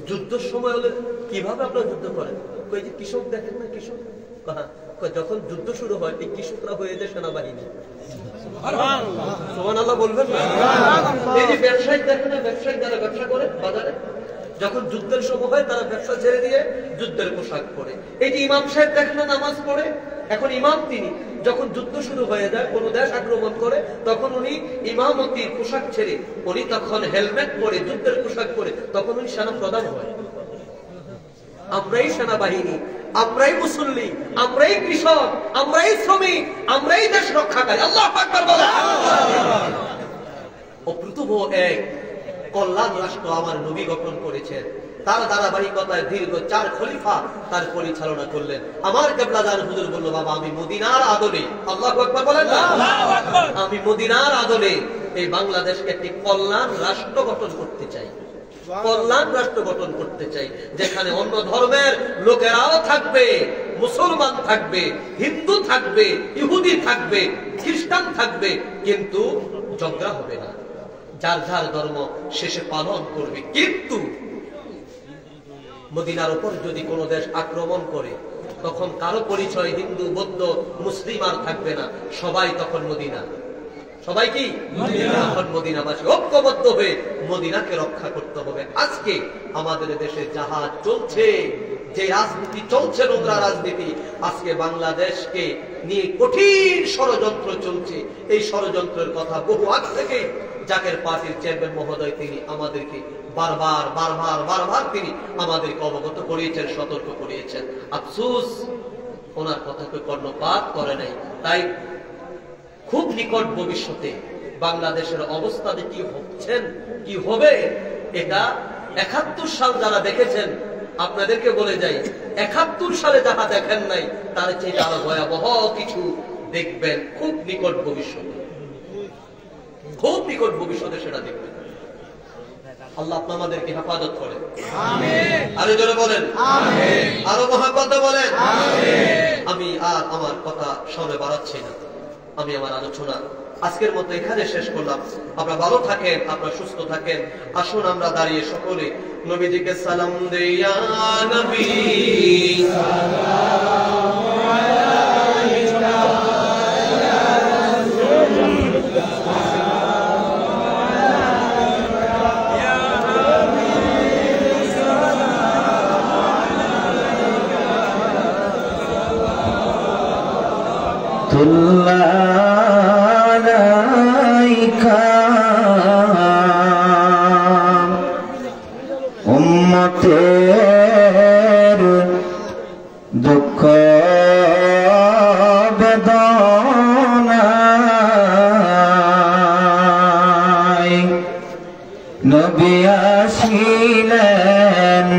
যুদ্ধের সময় হলে কিভাবে আপনারা যুদ্ধ করেন? কই যে কৃষক দেখেন না, কৃষক যখন যুদ্ধ শুরু হয় এই কৃষকরা হয়ে যায় সেনাবাহিনী। সুবহানাল্লাহ বলবেন না? এই যে ব্যবসায়ী দেখেন না, ব্যবসায়ী যারা ব্যবসা করে বাজারে, যখন যুদ্ধের সময় হয় তারা ব্যবসা ছেড়ে দিয়ে যুদ্ধের পোশাক পরে। এই যে ইমাম সাহেব দেখেন না নামাজ পড়ে, এখন ইমাম তিনি, যখন যুদ্ধ শুরু হয়ে যায়, কোন দেশ আক্রমণ করে, তখন উনি ইমামতির পোশাক ছেড়ে উনি তখন হেলমেট পরে, যুদ্ধের পোশাক পরে, তখন উনি সেনা প্রধান হয়। আমরাই সেনাবাহিনী, আমরাই মুসল্লি, আমরাই কৃষক, আমরাই শ্রমিক, আমরাই দেশ রক্ষাকারী। আল্লাহু আকবার বলেন। অপ্রতিভ এক কল্যাণ রাষ্ট্র আমার নবী গঠন করেছেন। তার ধারাবাহিকতায় দীর্ঘ 4 খলিফা তার পরিচালনা করলেন। আমার কেবলাদার হুজুর বলল, বাবা আমি মদিনার আদলে, আল্লাহু আকবার বলেন না, আমি মদিনার আদলে এই বাংলাদেশকে একটি কল্যাণ রাষ্ট্র গঠন করতে চাই, কল্যাণ রাষ্ট্র গঠন করতে চাই, যেখানে অন্য ধর্মের লোকেরাও থাকবে, মুসলমান থাকবে, হিন্দু থাকবে, ইহুদি থাকবে, খ্রিস্টান থাকবে, কিন্তু ঝগড়া হবে না, যার যার ধর্ম শেষে পালন করবে। কিন্তু মদিনার উপর যদি কোনো দেশ আক্রমণ করে, তখন কারো পরিচয় হিন্দু, বৌদ্ধ, মুসলিম আর থাকবে না, সবাই তখন মদিনা, সবাই কি তখন মদিনাবাসী ঐক্যবদ্ধ হয়ে মদিনাকে রক্ষা করতে হবে। আজকে আমাদের দেশে যাহা চলছে, যে রাজনীতি চলছে, নোংরা রাজনীতি, আজকে বাংলাদেশকে নিয়ে কঠিন ষড়যন্ত্র চলছে। এই ষড়যন্ত্রের কথা বহু আগ থেকে জাকের পার্টির চেয়ারম্যান মহোদয় তিনি আমাদেরকে বারবার তিনি আমাদেরকে অবগত করিয়েছেন, সতর্ক করিয়েছেন। আফসোস ওনার কথাকে কর্ণপাত করে নাই। তাই খুব নিকট ভবিষ্যতে বাংলাদেশের অবস্থা কি হচ্ছেন, কি হবে, এটা 71 সাল যারা দেখেছেন, আপনাদেরকে বলে যাই, 71 সালে যারা দেখেন নাই, তার চেয়ে আরো ভয়াবহ কিছু দেখবেন খুব নিকট ভবিষ্যতে, খুব নিকট ভবিষ্যতে সেটা দেখবেন। আল্লাহ আপনাদেরকে হেফাজত করেন, আমিন। আরো জোরে বলেন, আমিন। আরো মহব্বতে বলেন, আমিন। আমি আর আমার কথা সামনে বাড়াচ্ছি না, আমি আমার আলোচনা আজকের মতো এখানে শেষ করলাম। আপনারা ভালো থাকেন, আপনারা সুস্থ থাকেন। আসুন আমরা দাঁড়িয়ে সকলে নবীজিকে সালাম দেই। ইয়া নবী সালাম আলাইকা, উম্মতের দুঃখ বেদনায় নবী আসিলেন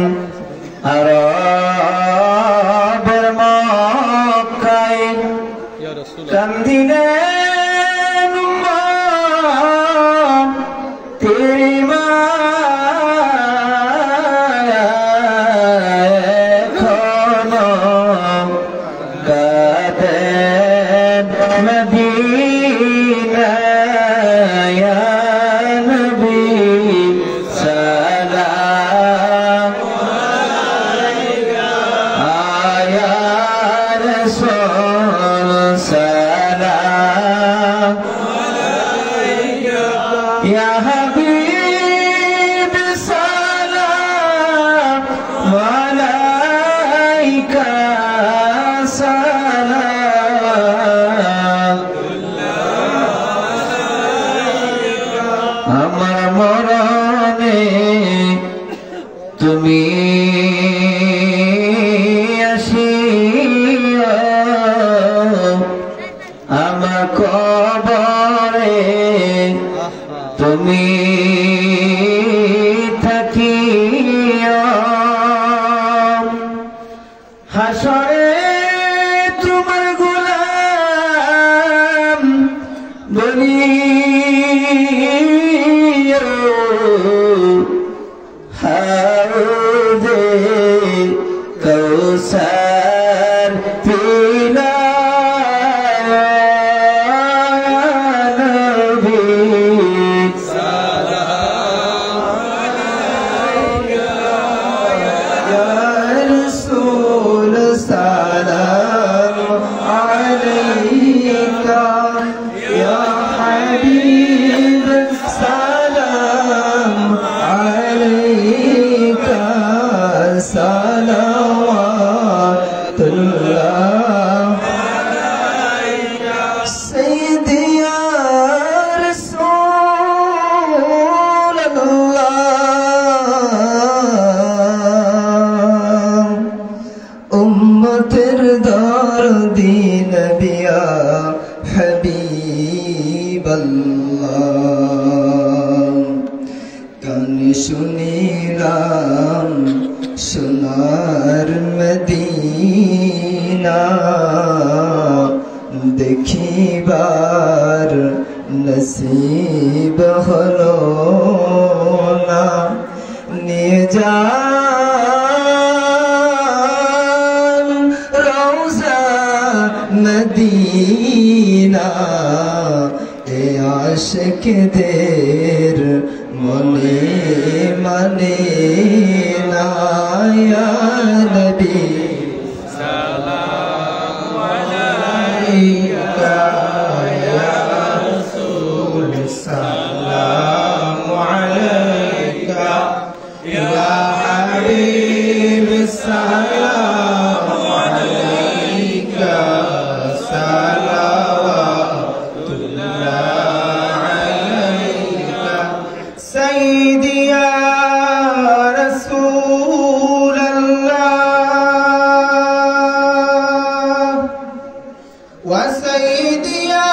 আরবের মক্কায়, কান্দিলেন তেরি মায়া এখনো কাঁদেন মদিনায়। ইয়া নবী সালাম আলাইকা, ইয়া রাসূল সালাম আলাইকা, ইয়া হাবিব সালাম আলাইকা, সালাম আমার মরণে তুমি আসিও, আমার কবরে তুমি থাকিও, হাসরে তোমার গোলাম বলিও, হাউজে কৌসার পিলায়া নবী সালাম আলাইকা, ইয়া রাসূল সালাম আলাইকা, ইয়া হাবিব সালাম আলাইকা। সাল্লাম কানে শুনিলাম সোনার মদিনা দেখিবার নসিব হলো না নিয়ে যান রওজা মদিনা এ আশিকদের মনে মানে না ইয়া নবী সালাম আলাইকা ইয়া রাসূল সালাম আলাইকা ইয়া হাবিব সালাম আলাইকা সালাওয়াতুল্লাহ আলাইকা সাইয়্যিদি ইয়া রাসূলাল্লাহ ওয়া সাইয়্যিদি ইয়া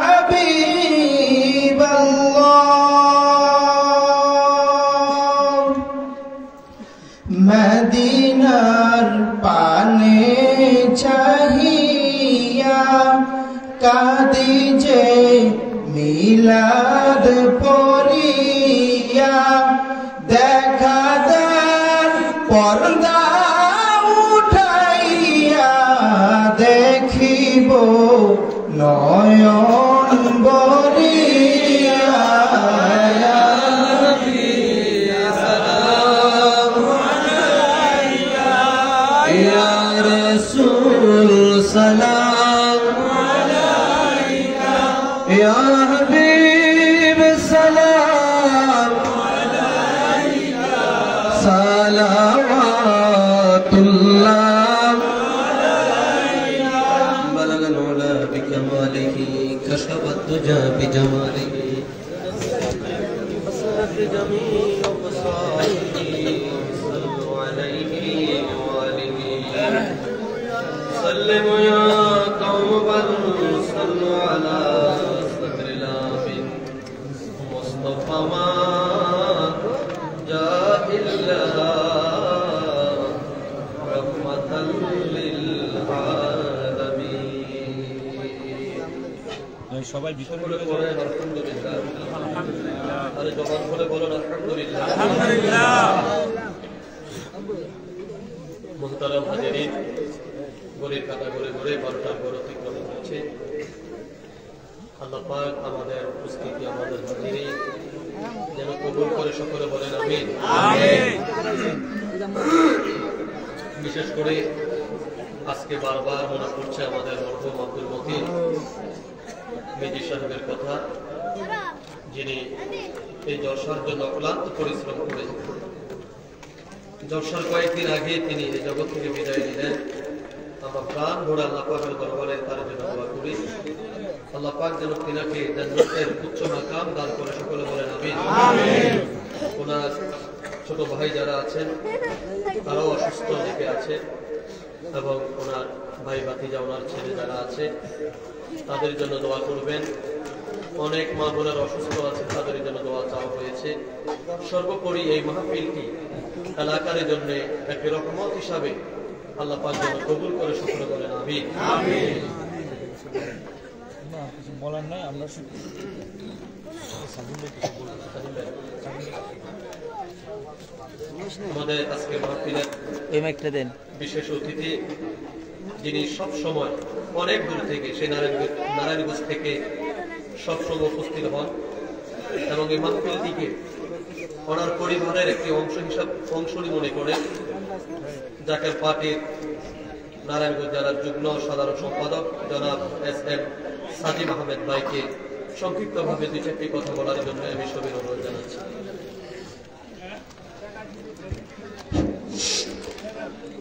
হাবিবাল্লাহ মদিনার পানে চাহিয়া কাঁদি যে মিলাদ পড়িয়া দেখা দেন পর্দা উঠাইয়া দেখিব নয়ন বরিয়া ইয়া রাসূল সালাম আলাইকা ইয়া হাবিব সালাম আলাইকা সালাওয়াতুল্লাহ আলাইকা বালাগাল উলা বিকামালিহি কাশাফাত দুজা বিজামালিহি আসরাত জামিল বসাইহি সাল্লু আলাইহি سلموا يا قوم بل صلوا على صدر العابد مصطفى ما جاء إلا رحمة للعالمين সবাই ভিতরে পড়ে আলহামদুলিল্লাহ আরে জবান খুলে বলুন আলহামদুলিল্লাহ আলহামদুলিল্লাহ মুহতারাম হাজিরিন ঘড়ির কাঁটা ঘুরে ঘুরে 12টার পর অতিক্রম হচ্ছে আল্লাহ পাক আমাদের উপস্থিতি আমাদের হাজিরি যেন কবুল করে সকলে বলেন আমিন আমিন বিশেষ করে আজকে বারবার মনে পড়ছে আমাদের মরহুম আব্দুল মতিন মেজি সাহেবের কথা যিনি এই জলসার জন্য অক্লান্ত পরিশ্রম করে জলসার কয়েকদিন আগে তিনি এই জগৎ থেকে বিদায় নিলেন আমরা প্রাণ ভরে আল্লাহ পাকের দরবারে তার জন্য দোয়া করি আল্লাহ পাক যেন তিনাকে জান্নাতের উচ্চ মাকাম দান করে সকলে বলেন আমিন আমিন ওনার ছোট ভাই যারা আছেন তারাও অসুস্থ দিকে আছে এবং ওনার ভাই ভাতিজা ওনার ছেলে যারা আছে তাদের জন্য দোয়া করবেন অনেক মা বোনের অসুস্থ আছে তাদের জন্য দোয়া চাওয়া হয়েছে সর্বোপরি এই মাহফিলটি এলাকার জন্য এক রহমত হিসাবে আল্লাহ পাক যেন কবুল করে সকলে বলেন আমিন আমিন না কিছু বলার নাই আমরা আমাদের আজকে মাহফিলের এই মাইকটা দেন বিশেষ অতিথি যিনি সব সময় অনেক দূর থেকে সেই নারায়ণগঞ্জ থেকে সবসময় উপস্থিত হন এবং এই মাহফিলটিকে ওনার পরিবারের একটি অংশই মনে করে জাকের পার্টির নারায়ণগঞ্জ জেলার যুগ্ম সাধারণ সম্পাদক জনাব এস.এম. সাজিম আহমেদ ভাইকে সংক্ষিপ্তভাবে দুই চারটি কথা বলার জন্য আমি সবির অনুরোধ জানাচ্ছি।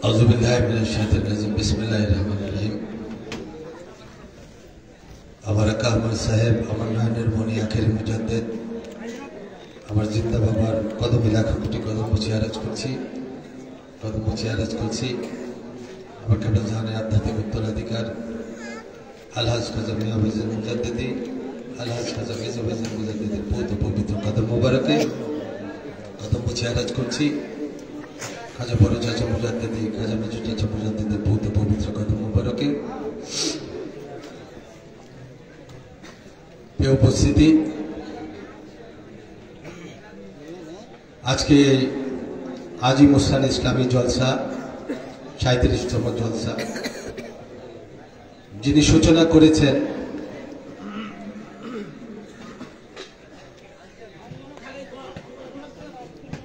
আউযু বিল্লাহি মিনাশ শাইতানির রাজিম বিসমিল্লাহির রহমানির রহিম। আমার কামর সাহেব আমার নানের মনি আখেরি মুজাদ্দেদ আমার জিন্দা বাবার কদমে লাখ কোটি কদম মুছে আরাজ করছি আমার কেবল জাহানের আধ্যাত্মিক উত্তরাধিকার আলহাজ খাজা মিয়া ভাইজান মুজাদ্দেদি আলহাজ খাজা মেজো ভাইজান মুজাদ্দিদের পৌত পবিত্র কদম মোবারকে কদম মুছে আরাজ করছি। খাজা বড় চাচা মুজাদ্দিদি, খাজা মেজো চাচা মুজাদ্দিদের পৌত পবিত্র কদম মোবারকে। প্রিয় উপস্থিতি, আজকে আজি মুসান ইসলামী জলসা 37তম জলসা যিনি সূচনা করেছেন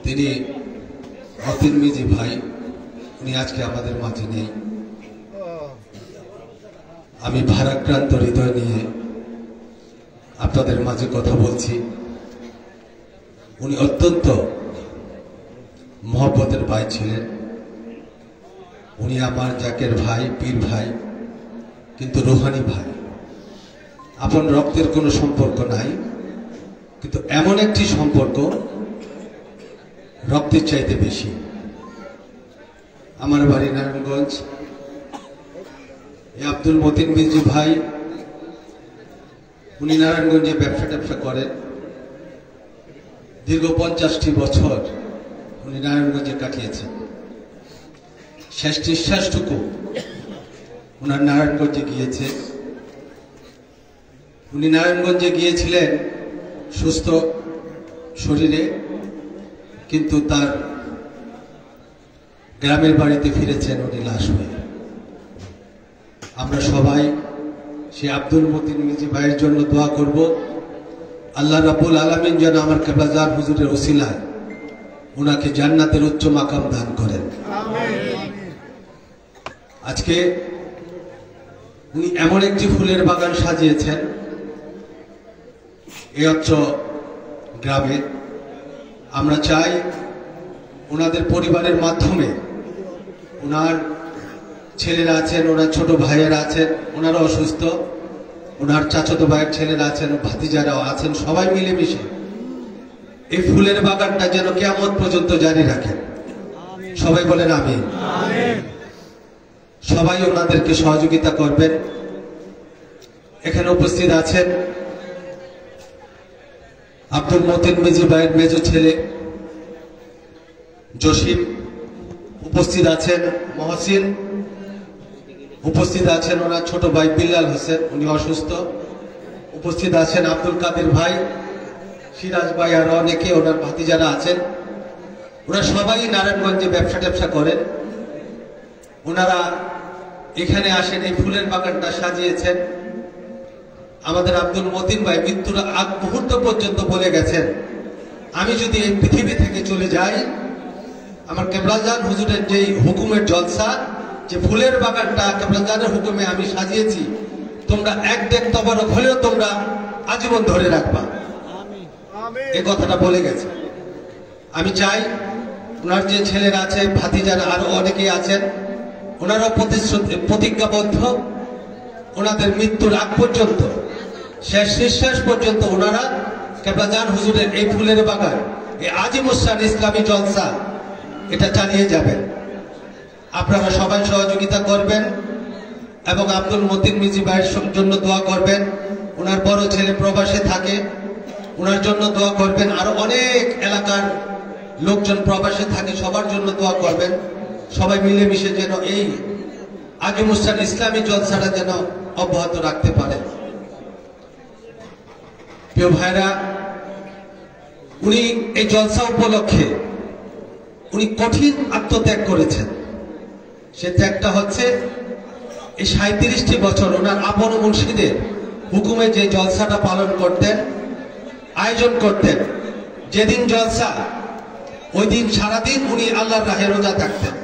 তিনি মতিন মিজি ভাই, উনি আজকে আমাদের মাঝে নেই। আমি ভারাক্রান্ত হৃদয় নিয়ে আপনাদের মাঝে কথা বলছি। উনি অত্যন্ত মহব্বতের ভাই ছিলেন। উনি আমার জাকের ভাই, পীর ভাই, কিন্তু রুহানি ভাই। আপন রক্তের কোনো সম্পর্ক নাই, কিন্তু এমন একটি সম্পর্ক রক্তের চাইতে বেশি। আমার বাড়ি নারায়ণগঞ্জ। এই আব্দুল মতিন মিজি ভাই, উনি নারায়ণগঞ্জে ব্যবসা ট্যাবসা করেন। দীর্ঘ 50টি বছর উনি নারায়ণগঞ্জে কাটিয়েছেন। শেষ নিঃশ্বাসটুকু ওনার নারায়ণগঞ্জে গিয়েছে। উনি নারায়ণগঞ্জে গিয়েছিলেন সুস্থ শরীরে, কিন্তু তার গ্রামের বাড়িতে ফিরেছেন উনি লাশ হয়ে। আমরা সবাই সে আব্দুল মতিন মিজি ভাইয়ের জন্য দোয়া করব। আল্লাহ রাব্বুল আলামিন যেন আমার কেবলাজার হুজুরের ওসিলায় ওনাকে জান্নাতের উচ্চ মাকাম দান করেন। আজকে উনি এমন একটি ফুলের বাগান সাজিয়েছেন এই অত্র গ্রামে। আমরা চাই ওনাদের পরিবারের মাধ্যমে, ওনার ছেলেরা আছেন, ওনার ছোট ভাইয়েরা আছেন, ওনারা অসুস্থ, ওনার চাচাতো ভাইয়ের ছেলেরা আছেন, ভাতিজারাও আছেন, সবাই মিলেমিশে এই ফুলের বাগানটা যেন কিয়ামত পর্যন্ত জারি রাখেন। সবাই বলেন আমিন। সবাই ওনাদেরকে সহযোগিতা করবেন। এখানে উপস্থিত আছেন আব্দুল মতিন মিজি ভাইয়ের মেজো ছেলে জসিম, উপস্থিত আছেন মহসিন, উপস্থিত আছেন ওনার ছোট ভাই বিল্লাল হোসেন, উনি অসুস্থ, উপস্থিত আছেন আব্দুল কাদের ভাই, সিরাজ ভাই, আর অনেকে ওনার ভাতিজারা আছেন। ওরা সবাই নারায়ণগঞ্জে ব্যবসা ট্যাবসা করেন। ওনারা এখানে আসেন, এই ফুলের বাগানটা সাজিয়েছেন। আমাদের আব্দুল মতিন ভাই মৃত্যুর আগ মুহূর্ত পর্যন্ত বলে গেছেন, আমি যদি এই পৃথিবী থেকে চলে যাই, আমার কেবলাজান হুজুরের যে হুকুমের জলসা, যে ফুলের বাগানটা কেবলাজানের হুকুমে আমি সাজিয়েছি, তোমরা এক দেখ তবারক হলেও তোমরা আজীবন ধরে রাখবা। এই কথাটা বলে গেছে। আমি চাই ওনার যে ছেলেরা আছে, ভাতিজারা আরো অনেকেই আছেন, ওনারা প্রতিজ্ঞাবদ্ধ, ওনাদের মৃত্যুর আগ পর্যন্ত, শেষ নিঃশ্বাস পর্যন্ত ওনারা কেবলাজান হুজুরের এই ফুলের বাগান, এই আজি মুসান ইসলামী জলসা, এটা চালিয়ে যাবেন। আপনারা সবাই সহযোগিতা করবেন এবং আব্দুল মতিন মিজি ভাইয়ের জন্য দোয়া করবেন। ওনার বড় ছেলে প্রবাসে থাকে, ওনার জন্য দোয়া করবেন। আরো অনেক এলাকার লোকজন প্রবাসে থাকে, সবার জন্য দোয়া করবেন। সবাই মিলেমিশে যেন এই আজি মুসান ইসলামী জলসাটা যেন অব্যাহত রাখতে পারেন। প্রিয় ভাইরা, উনি এই জলসা উপলক্ষে উনি কঠিন আত্মত্যাগ করেছেন। সে ত্যাগটা হচ্ছে এই 37টি বছর ওনার আপন মুর্শিদের হুকুমে যে জলসাটা পালন করতেন, আয়োজন করতেন। যেদিন জলসা, ওই দিন সারাদিন উনি আল্লাহর রাহে রোজা থাকতেন,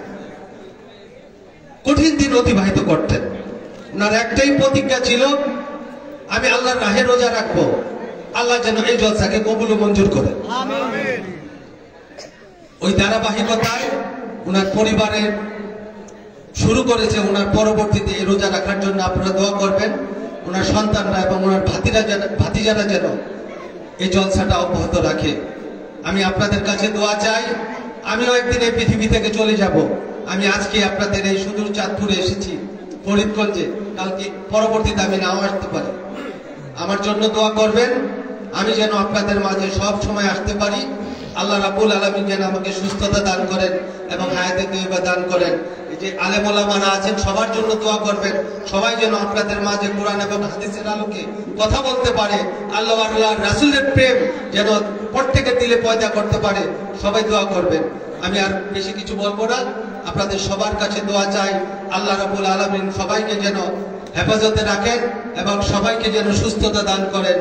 কঠিন দিন অতিবাহিত করতেন। ওনার একটাই প্রতিজ্ঞা ছিল, আমি আল্লাহর রাহে রোজা রাখবো, আল্লাহ যেন এই জলসাকে কবুল ও মঞ্জুর করেন। ওই ধারাবাহিকতায় ওনার পরিবারের শুরু করেছে। ওনার পরবর্তীতে এই রোজা রাখার জন্য আপনারা দোয়া করবেন। ওনার সন্তানরা এবং ওনার ভাতিজারা যেন এই জলসাটা অব্যাহত রাখে। আমি আপনাদের কাছে দোয়া চাই। আমিও একদিন এই পৃথিবী থেকে চলে যাব। আমি আজকে আপনাদের এই সুদূর চাঁদপুরে এসেছি, ফরিদগঞ্জে, কালকে পরবর্তীতে আমি নাও আসতে পারি। আমার জন্য দোয়া করবেন, আমি যেন আপনাদের মাঝে সব সময় আসতে পারি। আল্লাহ রাব্বুল আলামিন যেন আমাকে সুস্থতা দান করেন এবং হায়াতে তৈয়বা দান করেন। এই যে আলেম ওলামারা আছেন সবার জন্য দোয়া করবেন, সবাই যেন আপনাদের মাঝে কোরআন এবং হাদিসের আলোকে কথা বলতে পারে, আল্লাহ আল্লাহ রাসূলের প্রেম যেন প্রত্যেকের দিলে পয়দা করতে পারে, সবাই দোয়া করবেন। আমি আর বেশি কিছু বলবো না, আপনাদের সবার কাছে দোয়া চাই আল্লাহ রাব্বুল আলামিন সবাইকে যেন হেফাজতে রাখেন এবং সবাইকে যেন সুস্থতা দান করেন।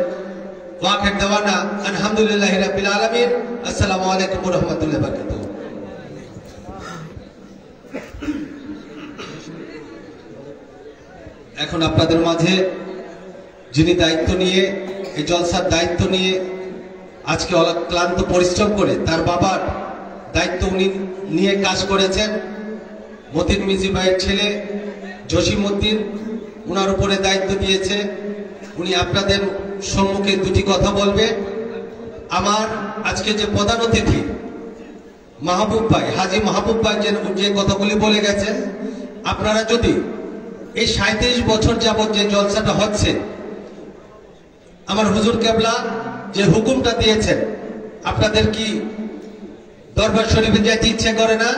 ওয়াখির দাওয়ানা আলহামদুলিল্লাহি রাব্বিল আলামিন। আসসালামু আলাইকুম ওয়া রাহমাতুল্লাহি ওয়া বারাকাতুহু। এখন আপনাদের মাঝে যিনি দায়িত্ব নিয়ে এই জলসার দায়িত্ব নিয়ে আজকে অক্লান্ত পরিশ্রম করে তার বাবার দায়িত্ব উনি নিয়ে কাজ করেছেন, মতিন মিজি ভাইয়ের ছেলে জসিম উদ্দিন উনার উপরে দায়িত্ব দিয়েছে। উনি আপনাদের সম্মুখে দুটি কথা বলবে। আমার আজকে যে প্রধান অতিথি মাহবুব ভাই, হাজী মাহবুব ভাই যে কথাগুলি বলে গেছেন, আপনারা যদি এই 37 বছর যাবত যে জলসাটা হচ্ছে, আমার হুজুর কেবলা যে হুকুমটা দিয়েছেন, আপনাদের কি দরবার শরীফে যেতে ইচ্ছে করে না?